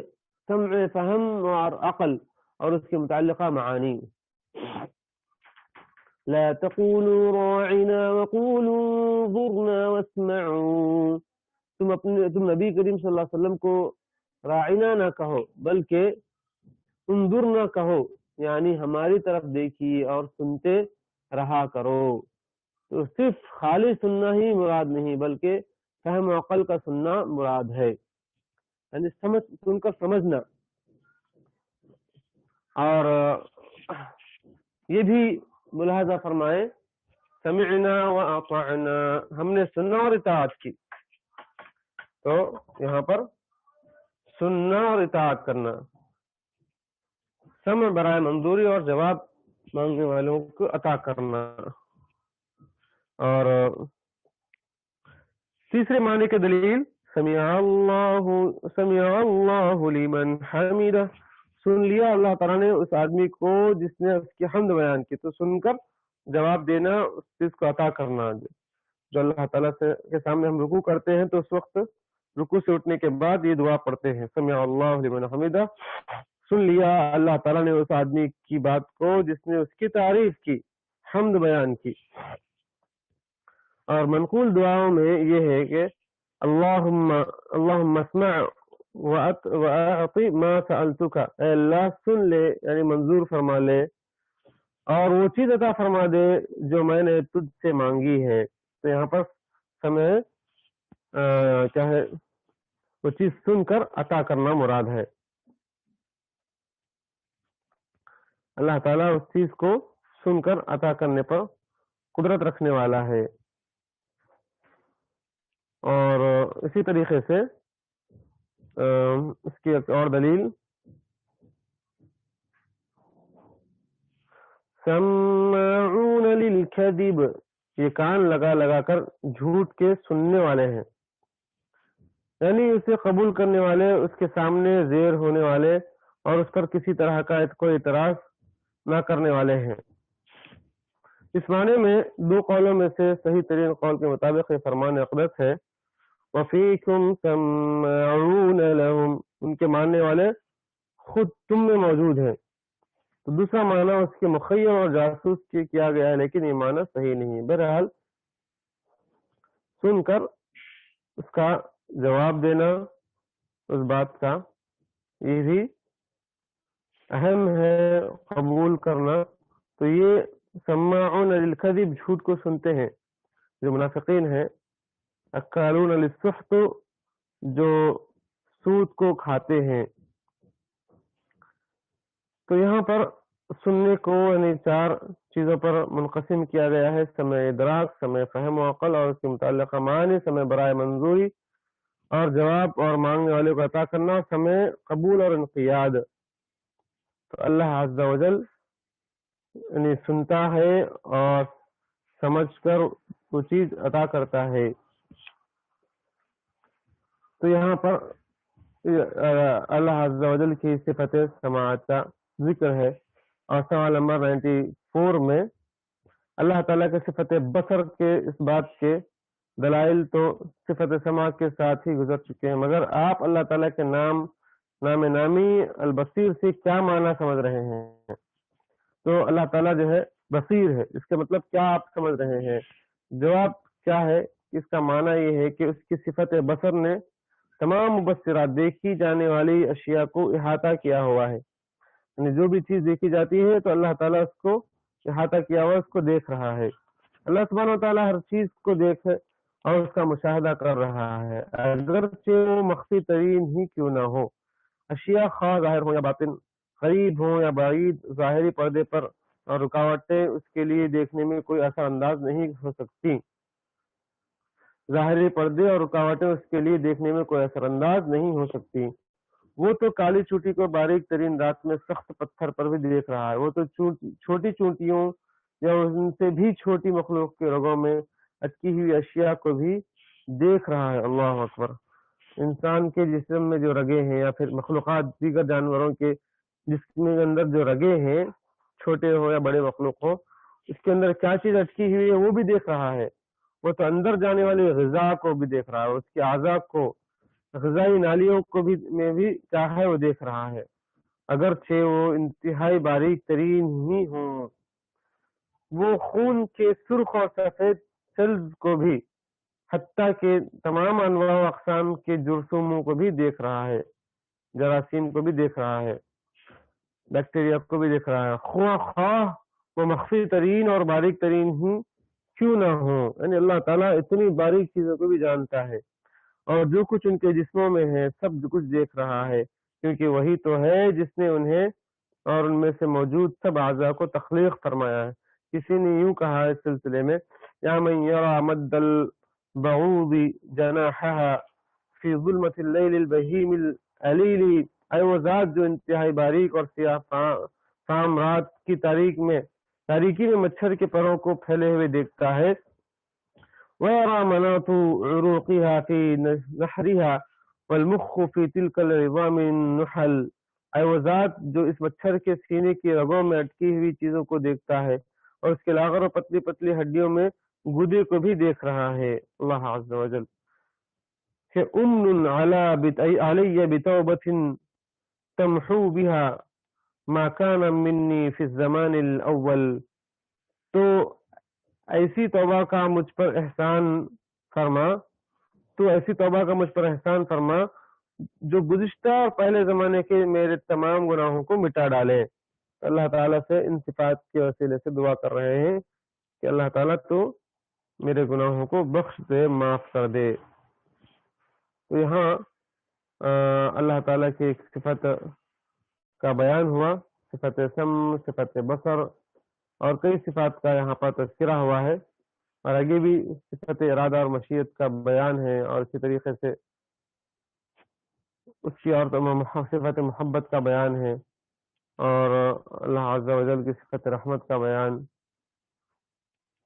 سمع فہم اور عقل اور اس کے متعلقہ معانی۔ لا تقولوا راعنا وقولوا انظرنا واسمعوا، تم نبی کریم صلی اللہ علیہ وسلم کو راعنا نہ کہو بلکہ انظرنا کہو، یعنی ہماری طرف دیکھیے اور سنتے رہا کرو۔ تو صرف خالی سننا ہی مراد نہیں بلکہ فہم و عقل کا سننا مراد ہے، یعنی سن کر سمجھنا۔ اور یہ بھی ملاحظہ فرمائیں سمعنا واطعنا، ہم نے سننا اور اطاعت کی، تو یہاں پر سننا اور اطاعت کرنا، سمع برائے منظوری اور جواب مانگنے والوں کو عطا کرنا۔ اور تیسرے معنی کے دلیل سمع اللہ لمن حمدہ، سن لیا اللہ تعالیٰ نے اس آدمی کو جس نے اس کی حمد بیان کی، تو سن کر جواب دینا، اس چیز کو عطا کرنا۔ جو اللہ تعالیٰ کے سامنے ہم رکوع کرتے ہیں تو اس وقت رکوع سے اٹھنے کے بعد یہ دعا پڑھتے ہیں، سمع اللہ لمن حمدہ، سن لیا اللہ تعالیٰ نے اس آدمی کی بات کو جس نے اس کی تعریف کی، حمد بیان کی۔ اور منقول دعاؤں میں یہ ہے کہ اللہم اسمع وَأَعْطِ مَا سَأَلْتُكَ، اے اللہ سن لے یعنی منظور فرما لے اور وہ چیز عطا فرما دے جو میں نے تجھ سے مانگی ہے۔ تو یہاں پر سمے کیا ہے، وہ چیز سن کر عطا کرنا مراد ہے۔ اللہ تعالیٰ اس چیز کو سن کر عطا کرنے پر قدرت رکھنے والا ہے۔ اور اسی طریقے سے اس کی ایک اور دلیل سماعون للکذب، یہ کان لگا لگا کر جھوٹ کے سننے والے ہیں، یعنی اسے قبول کرنے والے، اس کے سامنے زیر ہونے والے اور اس پر کسی طرح کا کوئی اعتراض نہ کرنے والے ہیں۔ اس معنی میں دو قولوں میں سے صحیح ترین قول کے مطابق یہ فرمان اقدس ہے وَفِيكُمْ سَمَّاعُونَ لَهُمْ، ان کے ماننے والے خود تم میں موجود ہیں۔ تو دوسرا معنی اس کے مخیر اور جاسوس کے کیا گیا ہے، لیکن یہ معنی صحیح نہیں ہے۔ بہرحال سن کر اس کا جواب دینا، اس بات کا یہ بھی اہم ہے، قبول کرنا۔ تو یہ سماعون للکذب، جھوٹ کو سنتے ہیں، جو منافقین ہیں، اکالون للسحت، جو سود کو کھاتے ہیں۔ تو یہاں پر سننے کو یعنی چار چیزوں پر منقسم کیا گیا ہے، سمع ادراک، سمع فہم و عقل اور اس کے متعلقہ معنی، سمع برائے منظوری اور جواب اور مانگنے والے کو عطا کرنا، سمع قبول اور انقیاد۔ تو اللہ عز و جل یعنی سنتا ہے اور سمجھ کر وہ چیز عطا کرتا ہے۔ تو یہاں پر اللہ عز و جل کی صفت سماعت کا ذکر ہے، اور سوال نمبر 94 میں اللہ تعالیٰ کے صفت بصر کے اس بات کے دلائل تو صفت سماع کے ساتھ ہی گزر چکے ہیں، مگر آپ اللہ تعالیٰ کے نام نامی البصیر سے کیا معنی سمجھ رہے ہیں؟ تو اللہ تعالیٰ جو ہے بصیر ہے، اس کا مطلب کیا آپ سمجھ رہے ہیں؟ جواب کیا ہے؟ اس کا معنی یہ ہے کہ اس کی صفت بصر نے تمام مبصرات، دیکھی جانے والی اشیاء کو احاطہ کیا ہوا ہے، یعنی جو بھی چیز دیکھی جاتی ہے تو اللہ تعالیٰ اس کو احاطہ کیا ہوا، اس کو دیکھ رہا ہے۔ اللہ سبحانہ و تعالیٰ ہر چیز کو دیکھے اور اس کا مشاہدہ کر رہا ہے، اگرچہ وہ مخفی ترین ہی کیوں نہ ہو۔ اشیاء خواہ ظاہر ہو یا باطن، قریب ہو یا بعید، ظاہری پردے پر اور رکاوٹیں اس کے لیے دیکھنے میں کوئی اثر انداز نہیں ہو سکتی، ظاہری پردے اور رکاوٹیں اس کے لیے دیکھنے میں کوئی اثر انداز نہیں ہو سکتی۔ وہ تو کالی چونٹی کو باریک ترین رات میں سخت پتھر پر بھی دیکھ رہا ہے، وہ تو چھوٹی چونٹیوں یا ان سے بھی چھوٹی مخلوق کے رگوں میں اٹکی ہوئی اشیاء کو بھی دیکھ رہا ہے۔ اللہ اکبر۔ انسان کے جسم میں جو رگیں ہیں یا پھر مخلوقات دیگر جانوروں کے جسم کے اندر جو رگیں ہیں، چھوٹے ہو یا بڑے مخلوق ہو، اس کے اندر کیا چیز اٹکی ہوئی ہے وہ بھی دیکھ رہا ہے۔ وہ تو اندر جانے والی غذا کو بھی دیکھ رہا ہے، اس کے اعضاء کو، غذائی نالیوں کو بھی میں بھی کیا ہے وہ دیکھ رہا ہے، اگرچہ وہ انتہائی باریک ترین ہی ہوں۔ وہ خون کے سرخ اور سفید سیلز کو بھی، حتیٰ کہ تمام انواع و اقسام کے جرثوموں کو بھی دیکھ رہا ہے، جراثیم کو بھی دیکھ رہا ہے، بیکٹیریا کو بھی دیکھ رہا ہے، خواہ وہ مخفی ترین اور باریک ترین ہی کیوں نہ ہو۔ یعنی اللہ تعالیٰ اتنی باریک چیزوں کو بھی جانتا ہے، اور جو کچھ ان کے جسموں میں ہے سب کچھ دیکھ رہا ہے، کیونکہ وہی تو ہے جس نے انہیں اور ان میں سے موجود سب اعضاء کو تخلیق فرمایا ہے۔ کسی نے یوں کہا اس سلسلے میں، یا من یرا مد البعوض جناحها فی ظلمت اللیل البہیم العلیل، اے وہ ذات جو انتہائی باریک اور سیاہ شام رات کی تاریکی میں مچھر کے پروں کو پھیلے ہوئے دیکھتا ہے، وَيَرَى مَنَاطُ عُرُوقِهَا فِي نَحْرِهَا وَالْمُخُّ فِي تِلْكَ الْعِظَامِ النُّحَلِ، اے وہ ذات جو اس مچھر کے سینے کی رگوں میں اٹکی ہوئی چیزوں کو دیکھتا ہے اور اس کے لاغر اور پتلی پتلی ہڈیوں میں گدے کو بھی دیکھ رہا ہے اللہ عز و جل کہ امن علی بتوبۃ تمحو بها ما كان منی فی الزمان الاول، تو ایسی توبہ کا مجھ پر احسان فرما، تو ایسی توبہ کا مجھ پر احسان فرما جو گزشتہ اور پہلے زمانے کے میرے تمام گناہوں کو مٹا ڈالے۔ اللہ تعالیٰ سے ان صفات کے وسیلے سے دعا کر رہے ہیں کہ اللہ تعالیٰ تو میرے گناہوں کو بخش دے، معاف کر دے۔ تو یہاں اللہ تعالیٰ کی ایک صفت کا بیان ہوا، صفت سمع، صفت بصر اور کئی صفات کا یہاں پر تذکرہ ہوا ہے، اور آگے بھی صفت ارادہ اور مشیت کا بیان ہے، اور اسی طریقے سے اس کی اور صفت محبت کا بیان ہے، اور اللہ عز و جل کی صفت رحمت کا بیان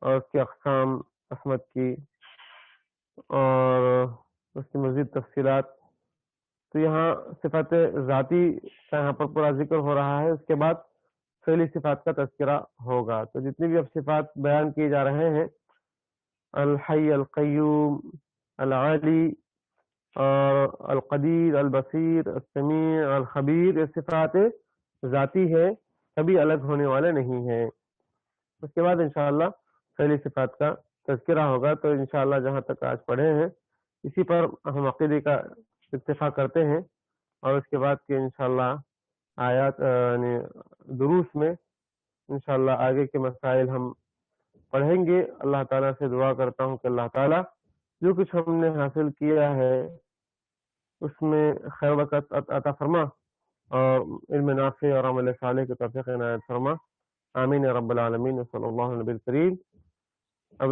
اور اس کی اقسام رحمت کی اور اس کی مزید تفصیلات۔ تو یہاں صفت ذاتی کا یہاں پر پورا ذکر ہو رہا ہے، اس کے بعد فعلی صفات کا تذکرہ ہوگا۔ تو جتنی بھی اب صفات بیان کیے جا رہے ہیں، الحی، القیوم، العالی اور القدیر، البصیر، السمیع، الخبیر، یہ صفات ذاتی ہے، کبھی الگ ہونے والے نہیں ہیں۔ اس کے بعد انشاءاللہ فعلی صفات کا تذکرہ ہوگا۔ تو انشاءاللہ جہاں تک آج پڑھے ہیں اسی پر ہم عقیدے کا اتفاق کرتے ہیں، اور اس کے بعد کے انشاءاللہ آیات یعنی دروس میں انشاءاللہ آگے کے مسائل ہم پڑھیں گے۔ اللہ تعالیٰ سے دعا کرتا ہوں کہ اللہ تعالیٰ جو کچھ ہم نے حاصل کیا ہے اس میں خیر وقت عطا فرما، اور علم نافع اور عمل صالح کی توفیق عنایت فرما۔ آمین یا رب العالمین، صلی اللہ علیہ وسلم۔